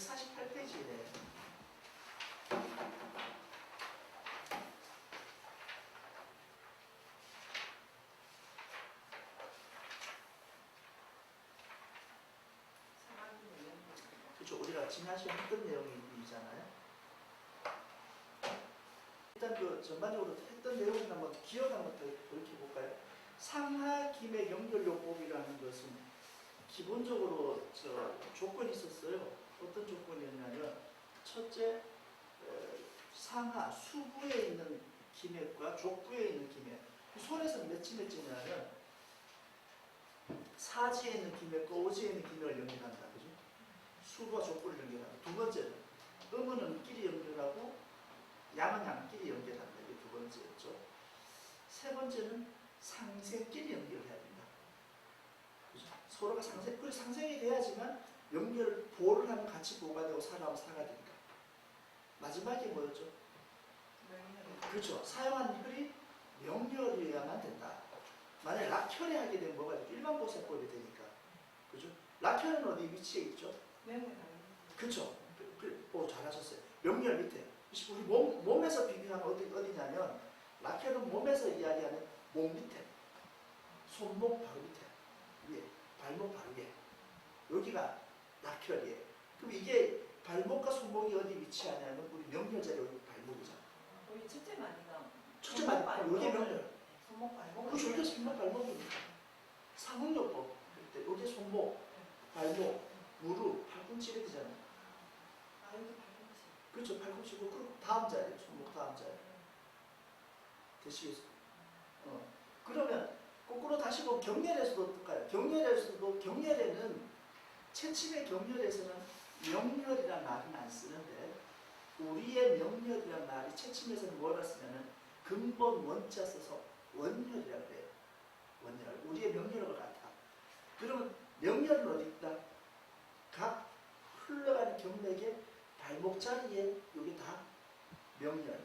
148페이지네. 그렇죠. 우리가 지난 시간에 했던 내용이잖아요. 일단 그 전반적으로 했던 내용을 한번 기억 한번 더 돌이켜 볼까요? 상하 기맥 연결요법이라는 것은 기본적으로 조건이 있었어요. 어떤 조건이었냐면 첫째, 상하 수부에 있는 기맥과 족부에 있는 기맥. 손에서 맺히냐면 사지에 있는 기맥과 오지에 있는 기맥을 연결한다. 그죠? 수부와 족부를 연결한다. 두 번째는 음은 음끼리 연결하고 양은 양끼리 연결한다. 이게 두 번째였죠. 세 번째는 상생끼리 연결해야 된다. 그죠? 서로가 상생이 돼야지만 보를 하면 같이 보가 되고 사람은 사가 되니까. 마지막에 뭐였죠? 그렇죠. 사용한 혈이 명혈이어야만 된다. 만약에 락혈이 하게 되면 뭐가 되죠? 일반 보살법이 되니까. 그죠? 락혈은 어디 위치에 있죠? 그렇죠. 잘하셨어요. 명혈 밑에. 우리 몸에서 비교하면 어디냐면 락혈은 몸에서 이야기하는 몸 밑에, 손목 바로 밑에, 위에, 발목 바로 위에. 여기가 락혈이에요. 그럼 이게 발목과 손목이 어디 위치하냐면 우리 명혈자리 여기 발목이잖아. 우리 첫째 마디가 여기 명혈. 손목 발목. 그렇죠. 여기 손목 발목입니다. 상응요법. 그때 여기 손목, 발목, 무릎, 팔꿈치 이렇게 되잖아요. 여기 발꿈치. 그렇죠. 팔꿈치고 그리고 다음 자리에 손목 다음 자리. 되시겠어요? 그러면 거꾸로 다시 보면 경렬에서도 어떨까요? 경렬에는 채침의 경렬에서는 명렬이라는 말은 안 쓰는데 우리의 명렬이라는 말이 채침에서는 뭐라 쓰냐면 근본 원자 써서 원혈이라고 해요. 원혈. 우리의 명렬과 같아. 그러면 명렬은 어디 있다? 각 흘러가는 경맥의 발목 자리에 여기 다 명혈.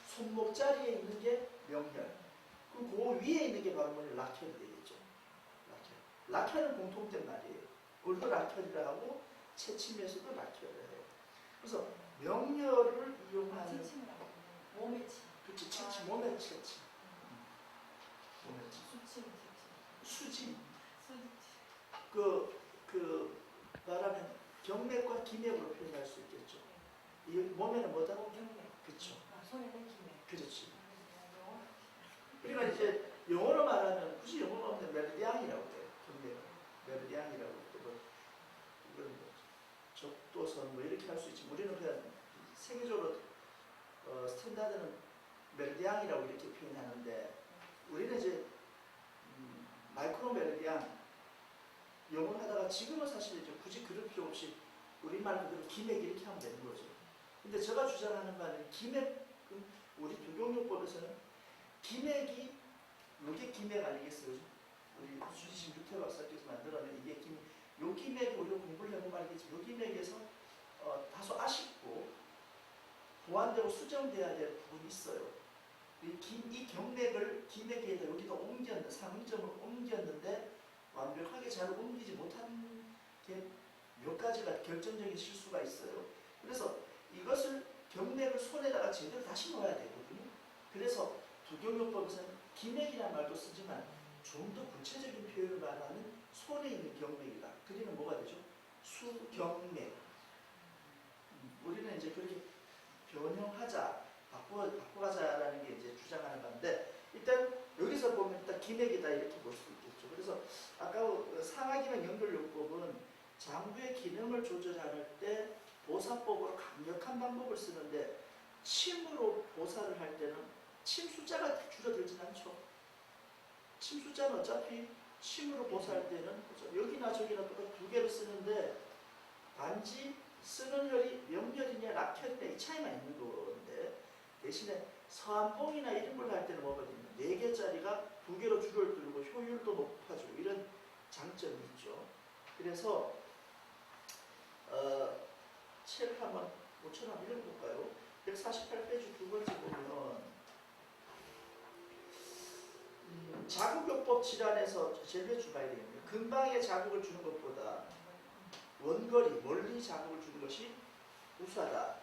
손목 자리에 있는 게 명혈. 그리고 그 위에 있는 게 바로 락혈이 되겠죠. 락혈은 공통된 말이에요. 우리도 락혈이라 하고 채침에서도 락혈을 해요. 그래서 명혈을 이용하는 몸의 치. 그렇지. 채침, 몸의 채침. 몸의 채침. 수지. 말하면 경맥과 기맥으로 표현할 수 있겠죠. 이 몸에는 뭐다? 경맥. 그렇죠. 손에는 기맥. 그렇지. 그러니까 이제 영어로 말하면 굳이 영어로 하면 메르디앙이라고 해요. 경맥. 메르디앙이라고 또 이건 적도선 뭐 이렇게 할 수 있지. 우리는 그냥 세계적으로 스탠다드는 메르디앙이라고 이렇게 표현하는데 우리는 이제 마이크로 메르디앙 영어를 하다가 지금은 사실 이제 굳이 그럴 필요 없이 우리말 그대로 기맥 이렇게 하면 되는 거죠. 근데 제가 주장하는 바는 기맥은 우리 두경요법에서는 기맥이 요게 기맥 아니겠어요? 우리 수지신 유태 박사께서 만들어낸 이게 요 기맥이 우리가 공부를 해보면 알겠지만 요 기맥에서 다소 아쉽고 보완되고 수정돼야 될 부분이 있어요. 이 경맥을 기맥에다 여기다 상응점을 옮겼는데 완벽하게 잘 옮기지 못한 게 몇 가지가 결정적인 실수가 있어요. 그래서 이것을 경맥을 손에다가 제대로 다시 넣어야 되거든요. 그래서 두경요법에서는 기맥이라는 말도 쓰지만 좀 더 구체적인 표현을 말하는 손에 있는 경맥이다. 그러면 뭐가 되죠? 수경맥. 우리는 이제 그렇게 변형하자, 바꿔가자라는 게 이제 주장하는 건데, 일단 여기서 보면 일단 기맥이다 이렇게 볼 수 있겠죠. 그래서 아까 상하기맥 연결요법은 장부의 기능을 조절할 때 보사법으로 강력한 방법을 쓰는데 침으로 보사를 할 때는 침 숫자가 줄어들진 않죠. 침 숫자는 어차피 침으로 보사할 때는 여기나 저기나 똑같이 두 개를 쓰는데 단지 쓰는 혈이 명혈이냐 락혈이냐 이 차이만 있는 건데 대신에 서안봉이나 이런 걸 할 때는 뭐거든요. 4개짜리가 2개로 줄어들고 효율도 높아지고 이런 장점이 있죠. 그래서 책을 한번 모처럼 읽어볼까요? 148페이지 두 번째 보면 자극요법 질환에서 제일 주봐야 되겠네요. 근방에 자극을 주는 것보다 원거리, 멀리 자극을 주는 것이 우수하다.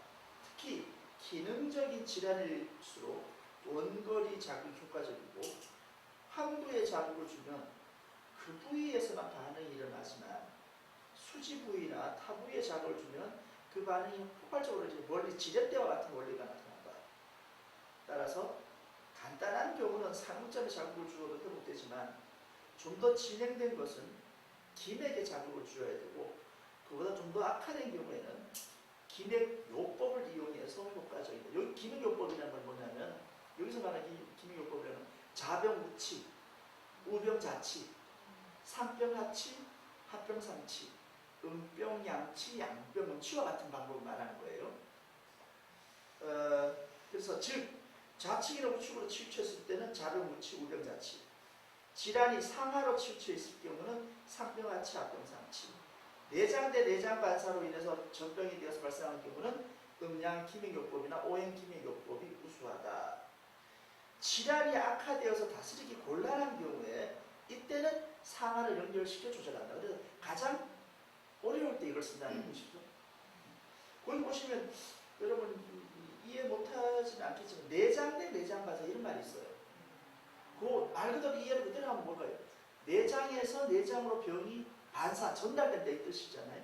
특히 기능적인 질환일수록 원거리 자극이 효과적이고 항부에 자극을 주면 그 부위에서만 반응이 일어나지만 수지 부위나 타 부위에 자극을 주면 그 반응이 폭발적으로 이제 멀리 지렛대와 같은 원리가 나타난다. 따라서 간단한 경우는 상부점에 자극을 주어도 회복되지만 좀 더 진행된 것은 기맥에 자극을 주어야 되고 그보다 좀 더 악화된 경우에는 기맥요법을 이용해서 효과적이다. 여기 기맥요법이라는 건 뭐냐면 여기서 말하는 기맥요법이라는 자병우치, 우병자치, 상병하치, 합병상치, 음병양치, 양병음치와 같은 방법을 말하는 거예요. 그래서 즉 좌측이나 우측으로 치우쳤을 때는 자병우치, 우병자치, 질환이 상하로 치우쳐 있을 경우는 상병하치, 합병상치, 내장 대 내장 반사로 인해서 전병이 되어서 발생하는 경우는 음양기맥요법이나 오행기맥요법이 우수하다. 질환이 악화되어서 다스리기 곤란한 경우에 이때는 상하를 연결시켜 조절한다. 그래서 가장 어려울 때 이걸 쓴다는 것이죠. 거기 보시면 여러분 이해 못하지는 않겠지만 내장 대 내장 반사 이런 말이 있어요. 그 말 그대로 이해를 그대로 하면 뭘까요? 내장에서 내장으로 병이 반사, 전달된다 이 뜻이잖아요.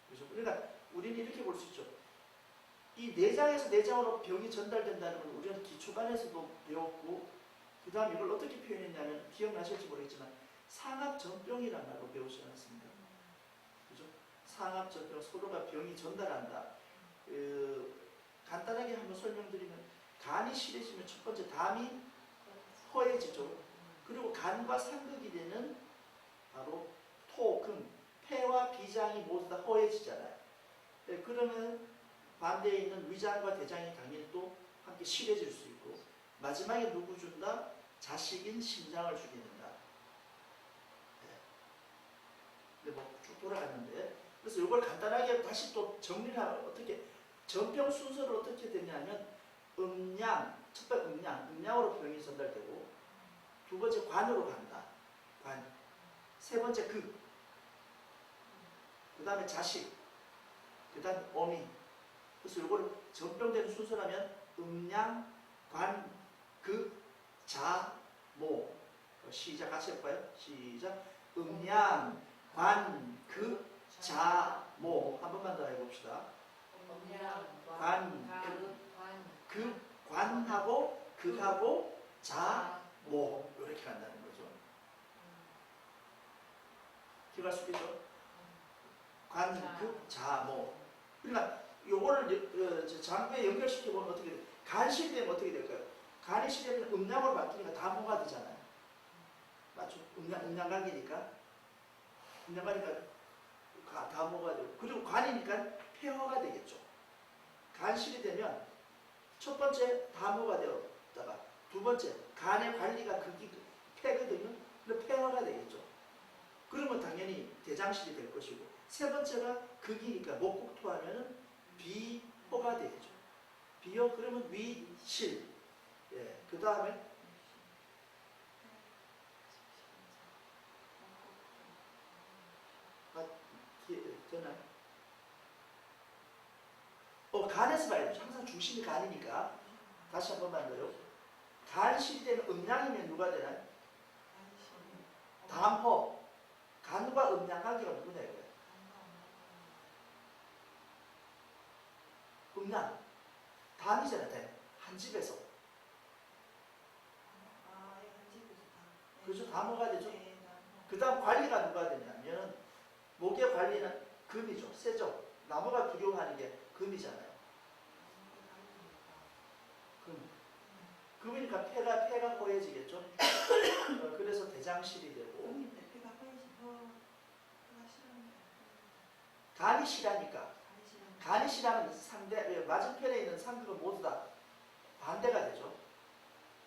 그렇죠? 그러니까 우리는 이렇게 볼 수 있죠. 이 내장에서 내장으로 병이 전달된다는 건 우리는 기초반에서도 배웠고 그 다음 이걸 어떻게 표현했냐면 기억나실지 모르겠지만 상합전병이라는 말로 배우지 않았습니까? 그죠? 상합전병, 서로가 병이 전달한다. 간단하게 한번 설명드리면 간이 실해지면 첫 번째 담이 허해지죠. 그리고 간과 상극이 되는 바로 토, 금, 폐와 비장이 모두 다 허해지잖아요. 네, 그러면 반대에 있는 위장과 대장이 당연히 또 함께 실해질 수 있고 마지막에 누구 준다? 자식인 심장을 주게 된다. 네. 뭐 쭉 돌아갔는데 그래서 이걸 간단하게 다시 또 정리를 하면 어떻게 전병 순서를 어떻게 되냐면 음양, 첫 번째 음양으로 병이 전달되고 두 번째 관으로 간다. 관. 세 번째 그 다음에 자식, 그 다음에 어미. 그래서 이거를 전병되는 순서라면 음양, 관, 그, 자, 모. 시작 같이 해볼까요? 시작. 음양, 관, 그, 자, 모. 한 번만 더 해봅시다. 관, 그, 관하고 그하고 자, 모. 이렇게 간다는 거죠. 기억할 수 있겠죠? 관, 그, 자, 모. 그러니까 요거를 장부에 연결시켜보면 어떻게 돼요? 간실이 되면 어떻게 될까요? 간이 실되면 음양으로 바뀌니까 다 모가 되잖아요. 맞죠? 음양관계니까. 음양관이니까 다 모가 되고. 그리고 관이니까 폐허가 되겠죠. 간실이 되면 첫 번째 다 모가 되었다가 두 번째 간의 관리가 극이 폐거든요. 근데 폐허가 되겠죠. 그러면 당연히 대장실이 될 것이고 세 번째가 극이니까 목국토하면은 비호가 되겠죠. 비호 그러면 위실. 예, 그 다음에 되나요? 간에서 봐야 돼요. 항상 중심이 간이니까 다시 한 번만 더요. 간실이 되면 음양이면 누가 되나요? 담호. 간과 음양관계가 누구냐 이거예요. 음양. 담이잖아요. 댐. 한 집에서. 그렇죠. 담호가 되죠. 그 다음 관리가 누가 되냐면 목의 관리는 금이죠. 세죠. 나무가 두려워하는 게 금이잖아요. 금. 금이니까 폐가 허해지겠죠. 그래서 대장실이 되고 간이 실하니까 간이 실하는 상대 맞은편에 있는 상극은 모두 다 반대가 되죠.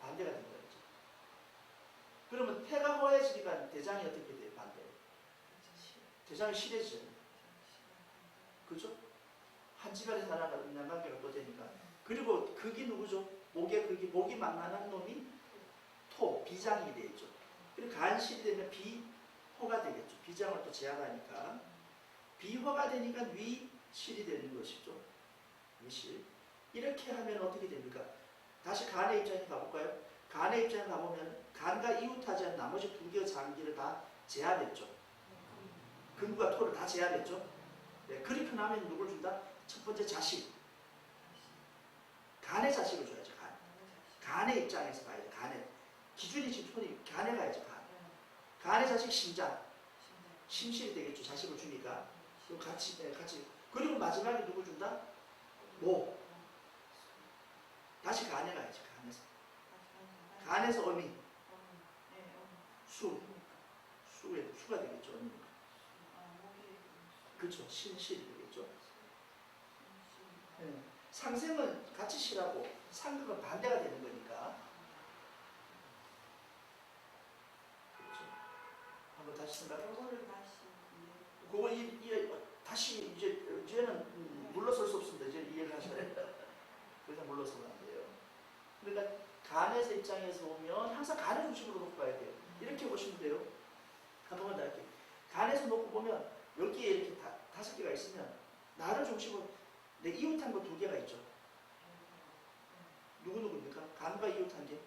반대가 된다 그죠. 그러면 폐가 허해지니까 대장이 어떻게 돼요? 반대. 대장이 실해지죠. 그죠? 한 집안에 살아가는 음양관계가 또 되니까. 그리고 극이 누구죠? 목이 만만한 놈이 토, 비장이 되겠죠. 그리고 간실이 되면 비호가 되겠죠. 비장을 또 제압하니까. 비화가 되니까 위실이 되는 것이죠. 위실. 이렇게 하면 어떻게 됩니까? 다시 간의 입장에 가볼까요? 간의 입장에 가보면 간과 이웃하지 않은 나머지 두 개의 장기를 다 제압했죠. 근과 토를 다 제압했죠. 네, 그렇게 나면 누굴 준다? 첫 번째 자식. 간의 자식을 줘야죠. 간의 입장에서 봐야 돼. 간의 기준이 지금 손이 간에 가야죠. 간의 자식 심장. 심실이 되겠죠. 자식을 주니까. 그럼 같이. 그리고 마지막에 누굴 준다? 모. 다시 간에 가야지. 간에서 어미. 수가 되겠죠. 어미니까. 그렇죠. 신실이 되겠죠. 네. 상생은 같이 실하고 상극은 반대가 되는 거니까. 그렇죠. 한번 다시 생각해. 그거 다시 이제는 물러설 수 없습니다. 이제 이해를 하셔야 돼요. 그래서 물러서면 안 돼요. 그러니까 간에서 입장에서 보면 항상 간을 중심으로 놓고 봐야 돼요. 이렇게 보시면 돼요. 한 번만 더 할게요. 간에서 놓고 보면 여기에 이렇게 5개가 있으면 나를 중심으로 내 이웃한 거 2개가 있죠. 누구입니까? 간과 이웃한 게?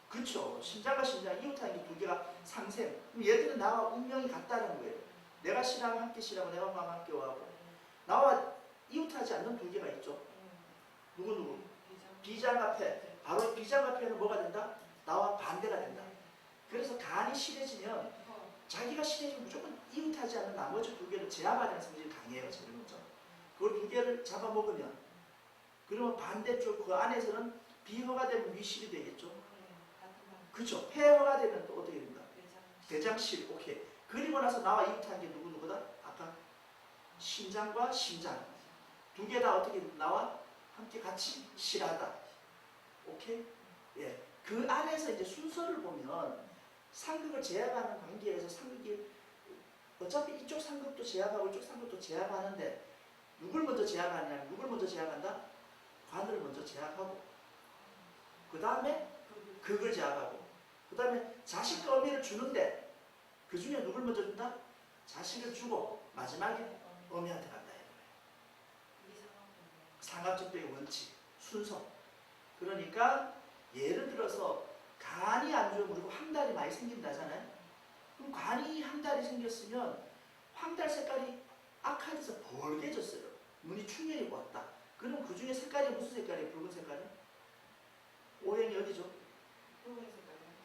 그렇죠. 심장과 심장, 이웃한 게 2개가 상생. 그럼 얘들은 나와 운명이 같다는 거예요. 내가 싫어하면 함께 싫어하고 내가 마음 함께 와하고. 나와 이웃하지 않는 2개가 있죠. 누구? 비장합회. 바로 비장합회는 뭐가 된다? 나와 반대가 된다. 그래서 간이 실해지면 자기가 실해지면 무조건 이웃하지 않는 나머지 2개를 제압하려는 성질이 강해요. 저는죠. 그걸 2개를 잡아먹으면 그러면 반대쪽 그 안에서는 비허가 되면 위실이 되겠죠. 그렇죠. 폐허가 되면 또 어떻게 된다? 대장실. 오케이. 그리고 나서 나와 이웃한 게 누구다? 아까 심장과 심장 2개 다 어떻게 나와 함께 같이 실하다. 오케이? 예. 그 안에서 이제 순서를 보면 상극을 제압하는 관계에서 상극이 어차피 이쪽 상극도 제압하고 이쪽 상극도 제압하는데 누굴 먼저 제압하냐? 누굴 먼저 제압한다? 관을 먼저 제압하고 그 다음에 극을 제압하고 그 다음에 자식과 어미를 주는데 그 중에 누굴 먼저 준다? 자식을 주고 마지막에 어미한테 간다. 상합적대의 원칙, 순서. 그러니까 예를 들어서 간이 안 좋으면 우리가 황달이 많이 생긴다잖아요. 그럼 간이 황달이 생겼으면 황달 색깔이 악화돼서 벌게졌어요. 눈이 충혈이 왔다. 그럼 그 중에 색깔이 무슨 색깔이에요? 붉은 색깔은? 오행이 어디죠?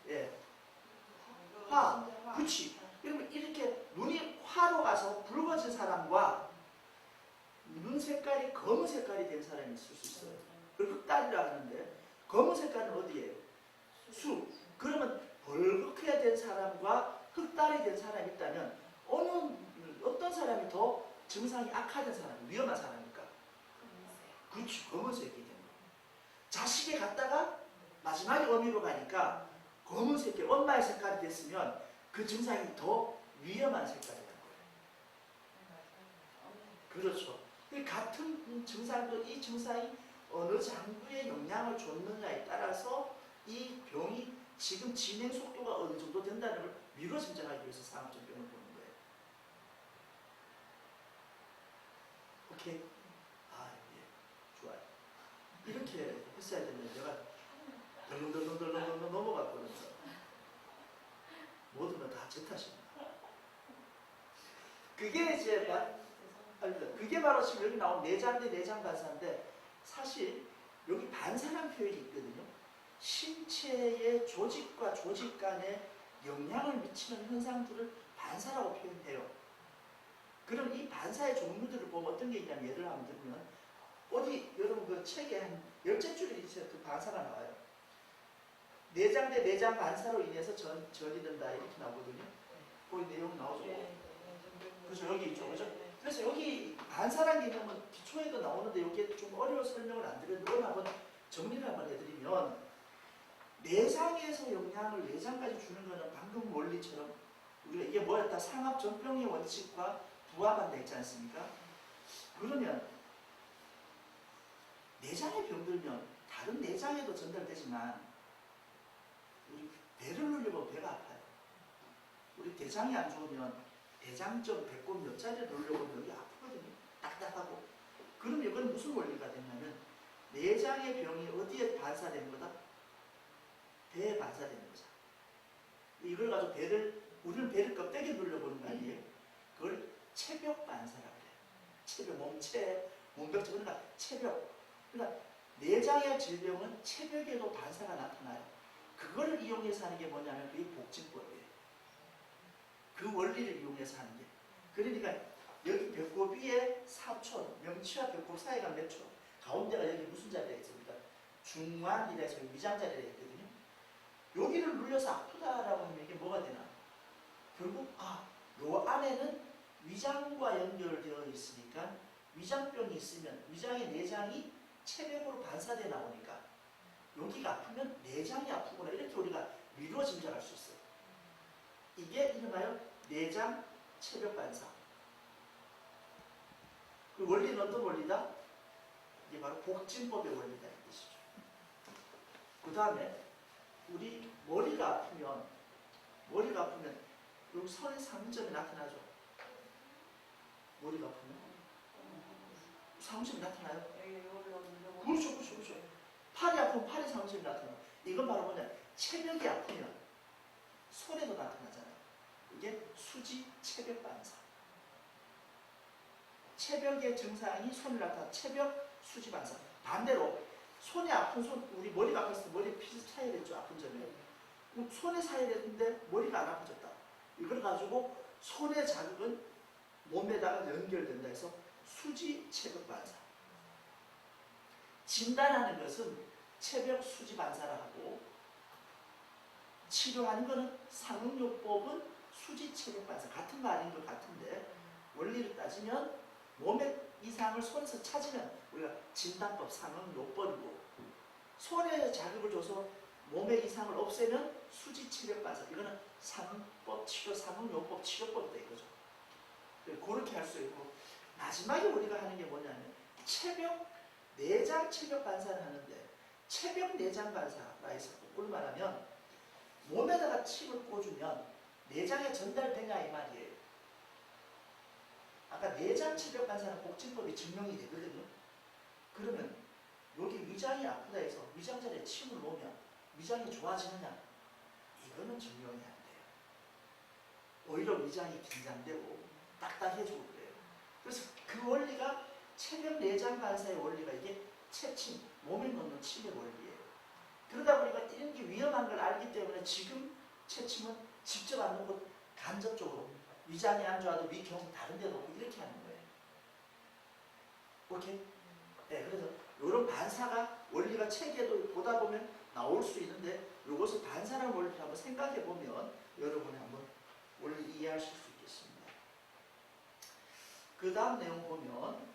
예. 화. 그치. 그러면 이렇게 눈이 화로 가서 붉어진 사람과 눈 색깔이 검은 색깔이 된 사람이 있을 수 있어요. 그걸 흑달이라 하는데 검은 색깔은 어디예요? 수. 그러면 벌겋게 된 사람과 흑달이 된 사람이 있다면 어떤 사람이 더 증상이 악화된 사람, 위험한 사람입니까? 그렇죠. 검은색이 되는 거예요. 자식에 갔다가 마지막에 어미로 가니까 검은색이 엄마의 색깔이 됐으면 그 증상이 더 위험한 색깔이 되는 거예요. 그렇죠. 같은 증상도 이 증상이 어느 장부에 영향을 줬느냐에 따라서 이 병이 지금 진행 속도가 어느 정도 된다는 걸 미뤄 짐작하기 위해서 상합적 병을 보는 거예요. 오케이? 아, 예. 좋아요. 이렇게 했어야 되는데 내가 덜렁덜렁 넘어갔거든요. 모든 건 다 제 탓입니다. 그게 이제 그게 바로 지금 여기 나온 내장 대 내장 반사인데 사실 여기 반사라는 표현이 있거든요. 신체의 조직과 조직 간에 영향을 미치는 현상들을 반사라고 표현해요. 그럼 이 반사의 종류들을 보면 어떤 게 있냐면 예를 한번 들면 어디 여러분 그 책에 한 10줄이 있어요. 그 반사가 나와요. 내장 대 내장 반사로 인해서 전이 된다 이렇게 나오거든요. 거기 내용 나오죠. 그래서 여기 있죠. 그죠? 그래서 여기 반사란 개념은 기초에도 나오는데 이게 좀 어려운 설명을 안 드렸는데 오늘 한번 정리를 한번 해드리면 내장에서 영향을 내장까지 주는 거는 방금 원리처럼 우리가 이게 뭐였다? 상합전병의 원칙과 부합한 데 있지 않습니까? 그러면 내장에 병들면 다른 내장에도 전달되지만 우리 배를 눌려보면 배가 아파요. 우리 대장이 안 좋으면 대장점 배꼽 옆자리를 누르려고 여기 아프거든요. 딱딱하고. 그럼 이건 무슨 원리가 됐냐면 내장의 병이 어디에 반사되는 거다? 배에 반사되는 거죠. 이걸 가지고 우리는 배를 껍데기 눌러보는 거 아니에요? 그걸 체벽 반사라고 해요. 체벽, 몸벽체, 그러니까 체벽. 그러니까 내장의 질병은 체벽에도 반사가 나타나요. 그걸 이용해서 하는 게 뭐냐면 그게 복진법이에요. 그 원리를 이용해서 하는 게. 그러니까 여기 배꼽 위에 4촌, 명치와 배꼽 사이가 몇 촌, 가운데가 여기 무슨 자리가 있습니까? 중환이라서 위장자리가 있거든요. 여기를 눌려서 아프다라고 하면 이게 뭐가 되나? 결국 요 안에는 위장과 연결되어 있으니까 위장병이 있으면 위장의 내장이 체벽으로 반사돼 나오니까 여기가 아프면 내장이 아프구나 이렇게 우리가 미루어 짐작할 수 있어요. 이게 이름하여 내장 체벽 반사. 그 원리는 어떤 원리다? 이게 바로 복진법의 원리다 이 뜻이죠. 그 다음에 우리 머리가 아프면 여기 선의 상점이 나타나죠. 머리가 아프면 상점이 나타나요. 그렇죠. 팔이 아프면 팔의 상점이 나타나요. 이건 바로 뭐냐? 체벽이 아프면 손에도 나타나잖아요. 이게 수지 체벽 반사. 체벽의 증상이 손에 나타나 체벽 수지 반사. 반대로 손이 아픈 우리 머리가 아팠을 때 머리에 피 차야됐죠. 아픈 점에. 손에 차야됐는데 머리가 안 아파졌다. 이걸 가지고 손의 자극은 몸에다가 연결된다 해서 수지 체벽 반사. 진단하는 것은 체벽 수지 반사라 하고 치료하는 것은 상응요법은 수지 체벽 반사. 같은 말인 것 같은데 원리를 따지면 몸의 이상을 손에서 찾으면 우리가 진단법 상응요법이고 손에 자극을 줘서 몸의 이상을 없애면 수지 체벽 반사. 이거는 상응법 치료, 상응요법 치료법이다 이거죠. 그렇게 할 수 있고 마지막에 우리가 하는 게 뭐냐면 체벽 내장 체벽 반사를 하는데 체벽 내장 반사라 해서 거꾸로 말하면 몸에다가 침을 꽂으면 내장에 전달되냐 이 말이에요. 아까 내장 체벽 반사는 복진법이 증명이 되거든요. 그러면 여기 위장이 아프다 해서 위장 자리에 침을 놓으면 위장이 좋아지느냐? 이거는 증명이 안 돼요. 오히려 위장이 긴장되고 딱딱해지고 그래요. 그래서 그 원리가 체벽 내장 반사의 원리가 이게 체침, 몸에 넣는 침의 원리예요. 그러다 보니까 이런 게 위험한 걸 알기 때문에 지금 체침은 직접 안 놓고 간접적으로 위장이 안 좋아도 위경 다른 데 놓고 이렇게 하는 거예요. 오케이? 네, 그래서 이런 반사가 원리가 책에도 보다 보면 나올 수 있는데 이것을 반사라는 원리를 한번 생각해 보면 여러분이 한번 원리 이해하실 수 있겠습니다. 그 다음 내용 보면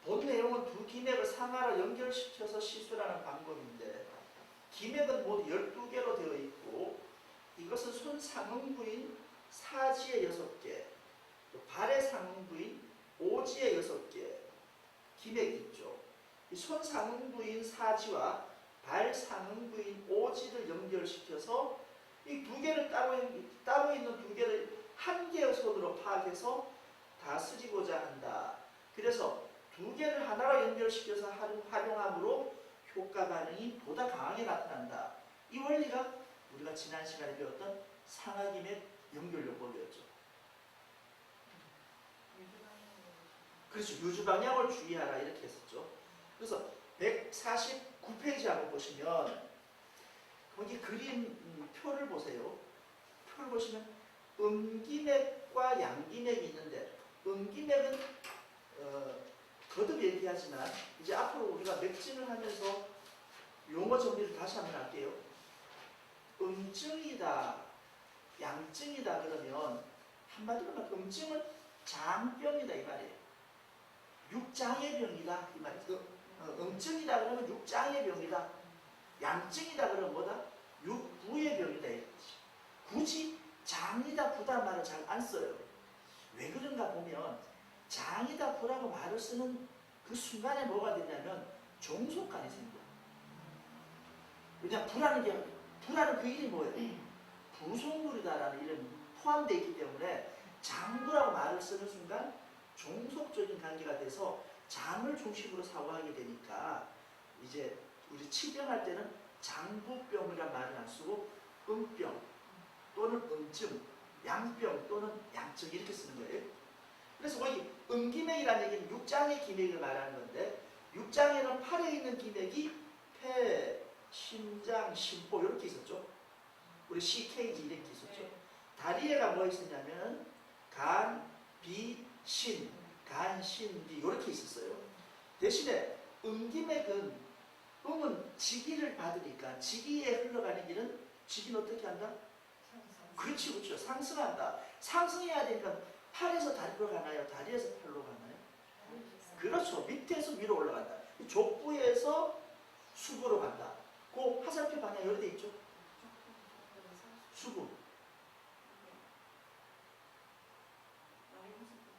본 내용은 두 기맥을 상하로 연결시켜서 시술하는 방법인데 기맥은 모두 12개로 되어 있고 이것은 손 상응부인 사지의 6개, 또 발의 상응부인 오지의 6개 기맥이 있죠. 이 손 상응부인 사지와 발 상응부인 오지를 연결시켜서 이 두 개를 따로 있는 두 개를 한 개의 손으로 파악해서 다스리고자 한다. 그래서 두 개를 하나로 연결시켜서 활용함으로 효과 반응이 보다 강하게 나타난다. 이 원리가 우리가 지난 시간에 배웠던 상하기맥 연결요법이었죠. 그렇죠. 유주방향을 주의하라 이렇게 했었죠. 그래서 149페이지 한번 보시면 거기 그림 표를 보세요. 표를 보시면 음기맥과 양기맥이 있는데 음기맥은 거듭 얘기하지만 이제 앞으로 우리가 맥진을 하면서 용어 정리를 다시 한번 할게요. 음증이다, 양증이다 그러면 한마디로 말하면 음증은 장병이다 이 말이에요. 육장의 병이다 이 말이죠. 음증이다 그러면 육장의 병이다. 양증이다 그러면 뭐다? 육부의 병이다 이 뜻이죠. 굳이 장이다 부다 말을 잘 안 써요. 왜 그런가 보면 장이다 부라고 말을 쓰는 그 순간에 뭐가 되냐면 종속간이 생겨요. 왜냐 부라는 그 이름이 뭐예요? 부속물이다라는 이름이 포함되어 있기 때문에 장부라고 말을 쓰는 순간 종속적인 관계가 돼서 장을 중심으로 사고하게 되니까 이제 우리 치병할 때는 장부병이란 말을 안 쓰고 음병 또는 음증, 양병 또는 양증 이렇게 쓰는 거예요. 그래서 거기 음기맥이라는 얘기는 육장의 기맥을 말하는 건데 육장에는 팔에 있는 기맥이 폐, 심장, 심보 이렇게 있었죠. 우리 CKG 이렇게 있었죠. 다리에가 뭐 있었냐면 간, 비, 신, 간, 신, 비 이렇게 있었어요. 대신에 음기맥은 음은 지기를 받으니까 지기에 흘러가는 길은 지기는 어떻게 한다? 그렇지, 그렇죠. 상승한다. 상승해야 되니까 팔에서 다리로 가나요? 다리에서 팔로 가나요? 그렇죠. 밑에서 위로 올라간다. 족부에서 수부로 간다. 그 화살표 방향 여기 돼 있죠? 수부.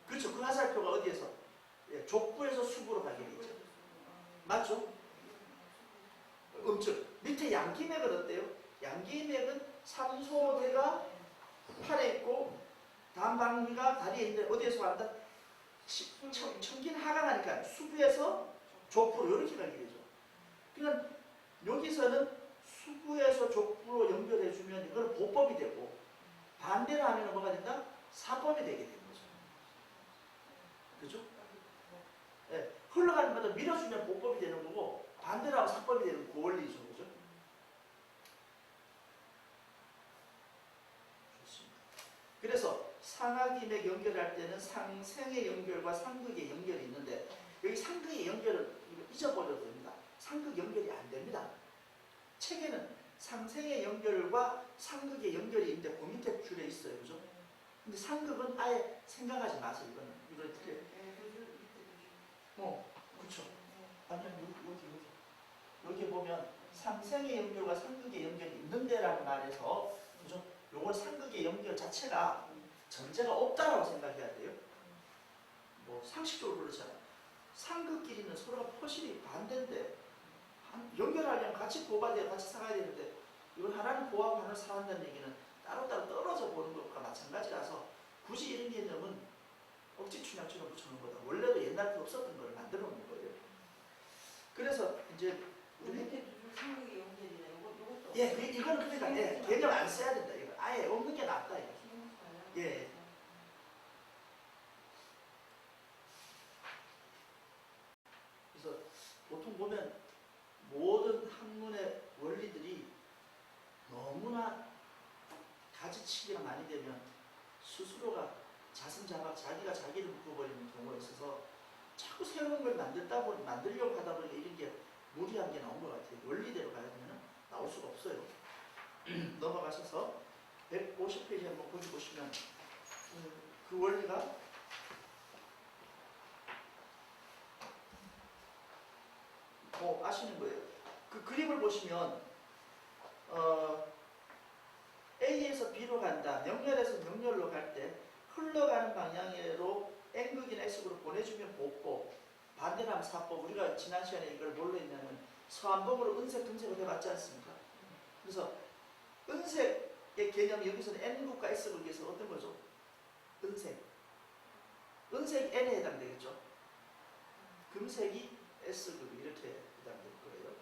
그렇죠. 그 화살표가 어디에서? 예, 족부에서 수부로 가게 돼 있죠. 맞죠? 음즉 밑에 양기맥은 어때요? 양기맥은 삼소대가 팔에 있고 담방위가 다리에 있는데 어디에서 간다? 청긴 하가 나니까 수부에서 족부로 이렇게 가게 되죠. 그러니까 여기서는 수부에서 족부로 연결해주면 이거는 보법이 되고 반대로 하면 뭐가 된다? 사법이 되게 되는 거죠. 그죠? 네, 흘러가는 것도 밀어주면 보법이 되는 거고 반대로 하면 사법이 되는 그 원리죠. 그죠? 좋습니다. 그래서 상하기맥 연결할 때는 상생의 연결과 상극의 연결이 있는데 여기 상극의 연결은 잊어버려도 됩니다. 상극 연결이 안 됩니다. 책에는 상생의 연결과 상극의 연결이 있는데 그 밑에 줄에 있어요. 그죠? 근데 상극은 아예 생각하지 마세요. 이거는 틀려요. 그렇죠. 아니면 여기 보면 상생의 연결과 상극의 연결이 있는데라고 말해서 그죠? 요건 상극의 연결 자체가 전제가 없다라고 생각해야 돼요. 뭐 상식적으로 그렇잖아요. 상극끼리는 서로가 퍼실이 반대인데 연결하려면 같이 보가 돼요. 같이 살아야 되는데 이걸 하나는 보하고 하나는 살아간다는 얘기는 따로따로 떨어져 보는 것과 마찬가지라서 굳이 이런 개념은 억지 춘향처럼 붙여놓은 거다. 원래도 옛날부터 없었던 걸 만들어 놓은 거예요. 그래서 이제 상극의 연결이네. 이것도. 예, 이거는 그러니까 예, 개념 안 써야 된다. 이거 아예 없는 게 낫다. 이거. 예. 그래서 보통 보면 모든 학문의 원리들이 너무나 가지치기가 많이 되면 스스로가 자승자박 자기가 자기를 묶어버리는 경우가 있어서 자꾸 새로운 걸 만들려고 하다 보니까 이런 게 무리한 게 나온 것 같아요. 원리대로 가야 되면 나올 수가 없어요. 넘어가셔서 150페이지 한번 보시면 그 원리가 아시는 거예요. 그 그림을 보시면 A에서 B로 간다. 명렬에서 명렬로 갈 때 흘러가는 방향으로 N극이나 S극으로 보내주면 보법, 반대로 하면 사법. 우리가 지난 시간에 이걸 뭘로 했냐면 서안법으로 은색, 금색으로 해봤지 않습니까? 그래서 은색의 개념이 여기서는 N극과 S극에서 어떤 거죠? 은색. 은색이 N에 해당되겠죠? 금색이 S극 이렇게 해당될 거예요.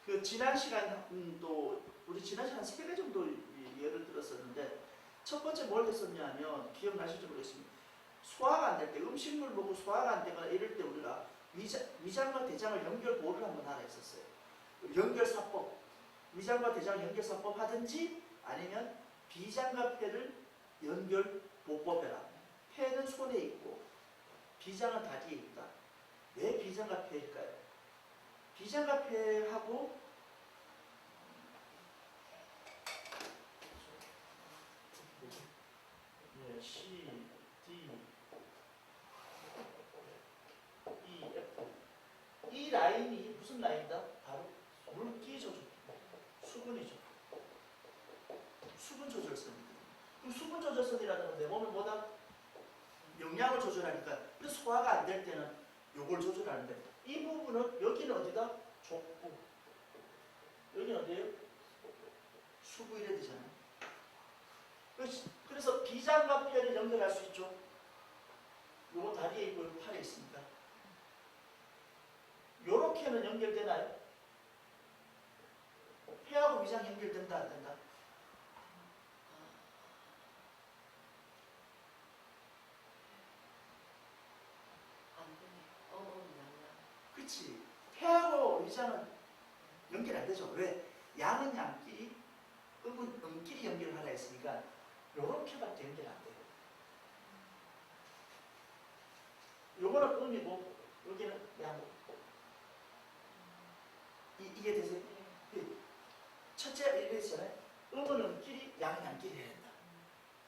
그 지난 시간도 우리 지난 시간 3개 정도 예를 들었었는데 첫 번째 뭘 했었냐면 기억나실지 모르겠습니다. 소화가 안 될 때 음식물 먹고 소화가 안 되거나 이럴 때 우리가 위장과 대장을 연결 보호를 한번 하나 했었어요. 연결사법, 위장과 대장을 연결사법 하든지 아니면 비장과 폐를 연결 보법해라. 폐는 손에 있고 비장은 다리에 있다. 왜 비장과 폐일까요? 비장과 폐하고 C, D, E, F 이 라인이 무슨 라인이다? 바로 물기 조절, 수분이죠. 수분 조절선입니다. 그럼 수분 조절선이라는 건 내 몸에 뭐다? 영양을 조절하니까 근데 소화가 안 될 때는 요걸 조절하는데 이 부분은 여기는 어디다? 족부. 여기는 어디예요? 수부 이래 되잖아요. 그래서 비장과 폐를 연결할 수 있죠. 요거 다리에 있고 요거 팔에 있습니다. 요렇게는 연결되나요? 폐하고 비장 연결된다 안 된다? 안 되네. 그치. 폐하고 비장은 연결 안 되죠. 왜? 양은 양끼리, 음은 음끼리 연결하라 했으니까 요렇게밖에 연결 안 돼요. 요거는 음이고 여기는 양. 이게 되세요? 첫째 이렇게 했잖아요. 음은 음끼리, 양은 양끼리 해야 된다.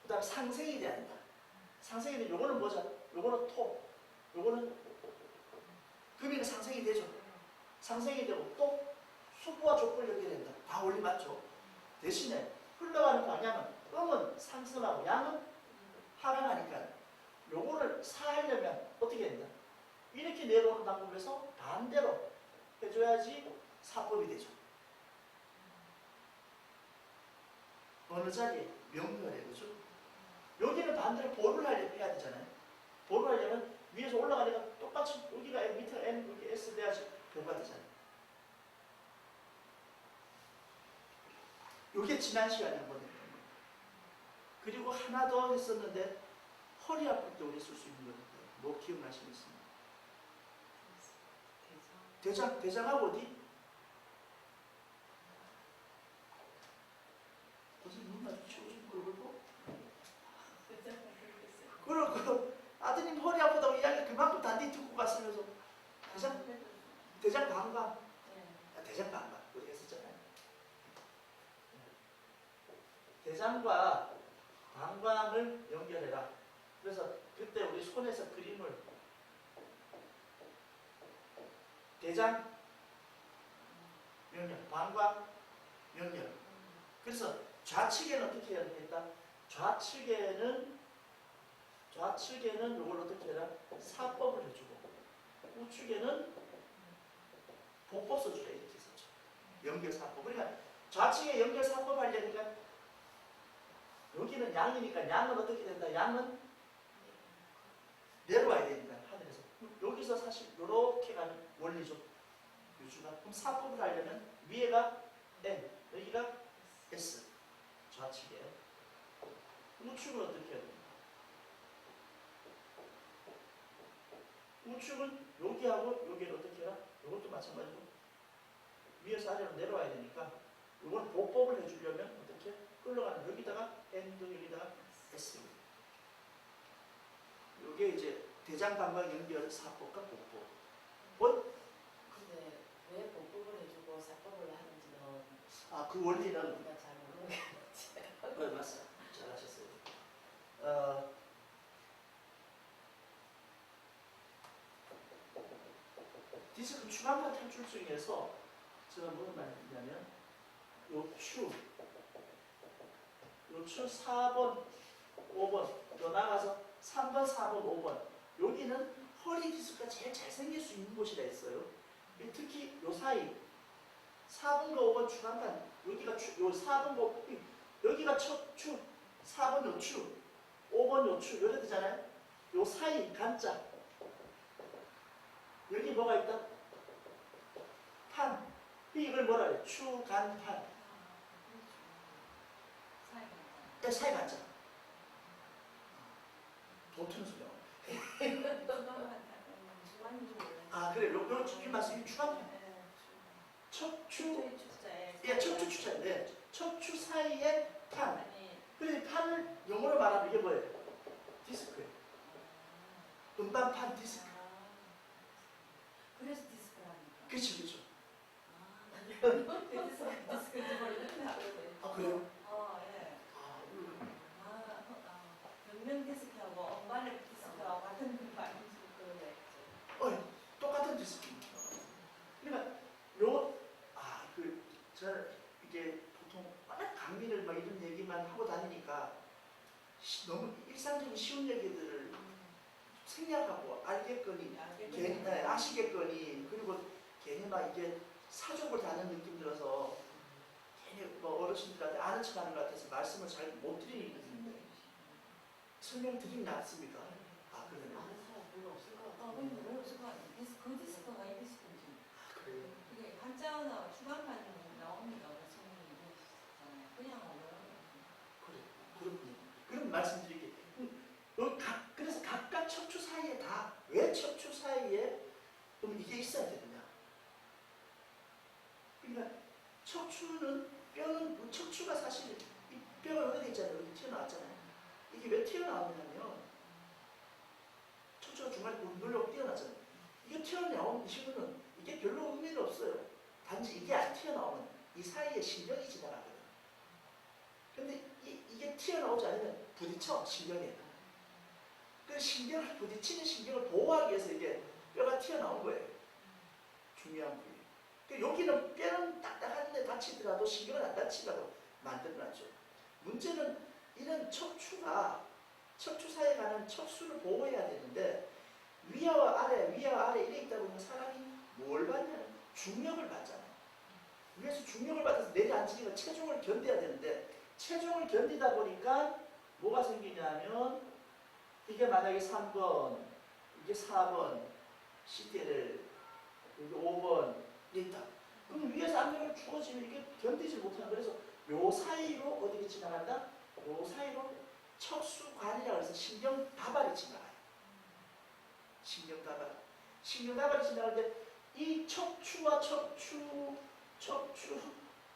그 다음 상생이 돼야 된다. 상생이 되면 요거는 뭐죠? 요거는 토. 요거는 금이는 상생이 되죠. 상생이 되고 또 수부와 족부를 연결해야 된다. 다 원리 맞죠? 대신에 흘러가는 방향은 음은 상승하고 양은 하강하니까 요거를 사하려면 어떻게 된다? 이렇게 내려오는 방법에서 반대로 해줘야지 사법이 되죠. 어느 자리에? 명료하래, 그죠? 여기는 반대로 보를 해야 되잖아요. 보를 하려면 위에서 올라가니까 똑같이 여기가 M, 밑에 N, 여기 S 돼야지 보가 되잖아요. 요게 지난 시간에 한번 했던 거예요. 그리고 하나 더 했었는데 허리 아플 때 우리 쓸 수 있는 거예요. 뭐 기억나시겠습니까? 대장하고 어디? 선생님 눈 마주치고 좀 그러고 그러고 아드님 허리 아프다고 이야기 그만큼 단디 듣고 갔으면서 대장 방광 대장 방광 우리 했었잖아요. 대장과 방광을 연결해라. 그래서 그때 우리 손에서 그림을 대장 연결, 방광 연결. 그래서 좌측에는 어떻게 해야 되겠다? 좌측에는 이걸 어떻게 해라? 사법을 해주고 우측에는 복법 써주라 이렇게 썼죠. 연결 사법. 그러니까 좌측에 연결 사법 하려니까 여기는 양이니까 양은 어떻게 된다? 양은 내려와야 되니까 하늘에서. 여기서 사실 이렇게 가는 원리죠. 유주가. 그럼 사법을 하려면 위에가 N, 여기가 S. 좌측에. 우측은 어떻게 해야 됩니까? 우측은 여기하고 여기를 어떻게 해라? 이것도 마찬가지고 위에서 아래로 내려와야 되니까 이건 복법을 해주려면 어떻게? 끌러가는 여기다가 N도 여기다가 S. 이게 이제 대장방광 연결 사법과 복법. 근데 왜 복법을 해주고 사법을 하는지는 그 원리는 우리가 잘 모르겠지. 맞습니다. 잘하셨어요. 디스크 추간파 탈출 중에서 제가 무슨 말이냐면 요추 4번, 5번 더 나가서 3번, 4번, 5번 여기는 허리 디스크가 제일 잘 생길 수 있는 곳이라 했어요. 특히 요 사이 4번과 5번 추간판 여기가 요 4번, 여기가 첫 추, 4번 요추, 5번 요추 이래 되잖아요. 요 사이 간자 여기 뭐가 있다? 판. 이걸 뭐라 그래? 추간판. 사이 간자. 도트는 소리야. 그래. 요 말씀이 추간판. 척추. 척추 추자. 네. 척추 사이에 판. 그래서 판을 영어로 말하면 이게 뭐예요? 디스크예요. 음반판 디스크. 그래서 디스크라니까. 그렇죠. 디스크 그래요? 예. 변명 디스크하고 엉발력 디스크하고 같은 말인지 그러네. 똑같은 디스크입니다. 그러니까 저는 이게 보통 워낙 강의를 막 이런 얘기만 하고 다니니까 너무 일상적인 쉬운 얘기들을 생략하고 알겠거니 아시겠거니 그리고 괜히 막 이게 사족을 다는 느낌 들어서 괜히 뭐 어르신들한테 아는 척하는 것 같아서 말씀을 잘 못 드리는 느낌인데 설명 드리긴 않습니까? 아 그러네. 아는 사람 별로 없을 것 같아. 별로 없을 것 같아. 그 디스크가 이 디스크인지. 그래요. 이게 한자나 추간판이 나옵니다. 성분이 그냥 어려워요. 그럼 말씀드릴게요. 그래서 각각 척추 사이에 다 왜 척추 사이에 그럼 이게 있어야 되느냐? 그러니까 뼈는 척추가 사실 이 뼈가 여기 돼 있잖아요. 여기 튀어나왔잖아요. 이게 왜 튀어나오냐면 척추가 중간에 눌러 튀어나왔잖아요. 이게 튀어나온 이유는 이게 별로 의미가 없어요. 단지 이게 안 튀어나오면 이 사이에 신경이 지나가거든. 근데 이게 튀어나오지 않으면 부딪혀 신경에. 그 신경을 부딪히는 신경을 보호하기 위해서 이게 뼈가 튀어나온 거예요. 중요한 부위. 여기는 뼈는 딱딱한데 다치더라도 신경은 안 다치라고 만들어놨죠. 문제는 이런 척추 사이에 가는 척수를 보호해야 되는데 위와 아래 이래 있다 보면 사람이 뭘 받냐면 중력을 받잖아요. 위에서 중력을 받아서 내려앉으니까 체중을 견뎌야 되는데 체중을 견디다 보니까 뭐가 생기냐면 이게 만약에 3번, 이게 4번, CT를 여기 5번 있다. 그럼 위에서 압력을 주어지면 이게 견디지 못하는 그래서 요 사이로 어디게 지나간다? 요 사이로 척수관이라고 해서 신경다발이 지나가요. 신경다발이 지나가는데 이 척추와 척추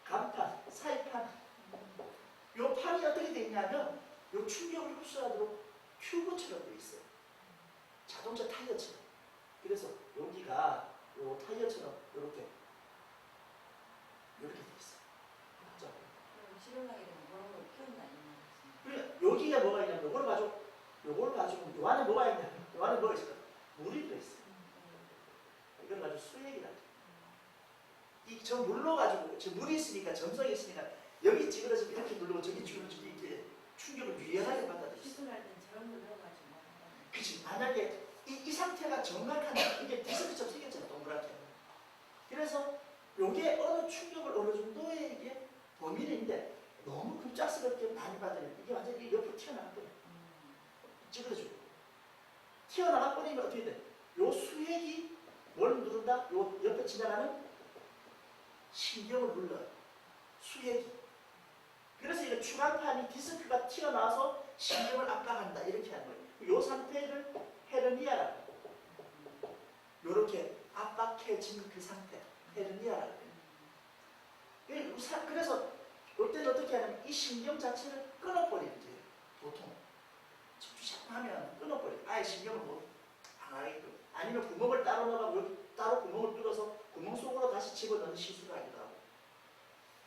간판, 사이판 요 판이 어떻게 되어 있냐면 요 충격을 흡수하도록 튜브처럼 되어 있어요. 자동차 타이어처럼. 그래서 여기가 요 타이어처럼 이렇게 되어 있어요. 맞죠? 실험하게 되면 그런 걸 키운다 있는 거지. 그러니까 여기가 뭐가 있냐면 요걸 가지고 요 안에 뭐가 있냐면 요 안에 뭐가 있을까? 물이 들어있어요. 이걸 가지고 수액이라고 해요. 저 눌러가지고 지금 물이 있으니까 점성이 있으니까 여기 찌그러지면 이렇게 누르고 저기 찌그러지면 이렇게 충격을 유연하게 받아들여요. 시술할 땐 저런 걸 넣어가지고. 그치. 만약에 이 상태가 정확한 이게 디스크처럼 생겼잖아. 동그랗게. 그래서 요게 어느 충격을 어느 정도의 이게 범위인데 너무 급작스럽게 많이 받으면 이게 완전히 옆으로 튀어나갔거든요. 찌그러지고. 튀어나가버리면 어떻게 돼? 요 수액이 뭘 누른다? 요 옆에 지나가는 신경을 눌러요. 수액이. 그래서 이거 추간판이 디스크가 튀어나와서 신경을 압박한다. 이렇게 하는 거예요. 이 상태를 헤르니아라고 해요. 이렇게 압박해진 그 상태. 헤르니아라고 해요. 그래서 이때는 어떻게 하냐면 이 신경 자체를 끊어버리는 거예요. 보통. 척추 하면 끊어버려요. 아예 신경을 안 하게끔. 아니면 구멍을 따로 넣어가고 여기 따로 구멍을 뚫어서 구멍 속으로 다시 집어넣는 시술을 하기도 하고.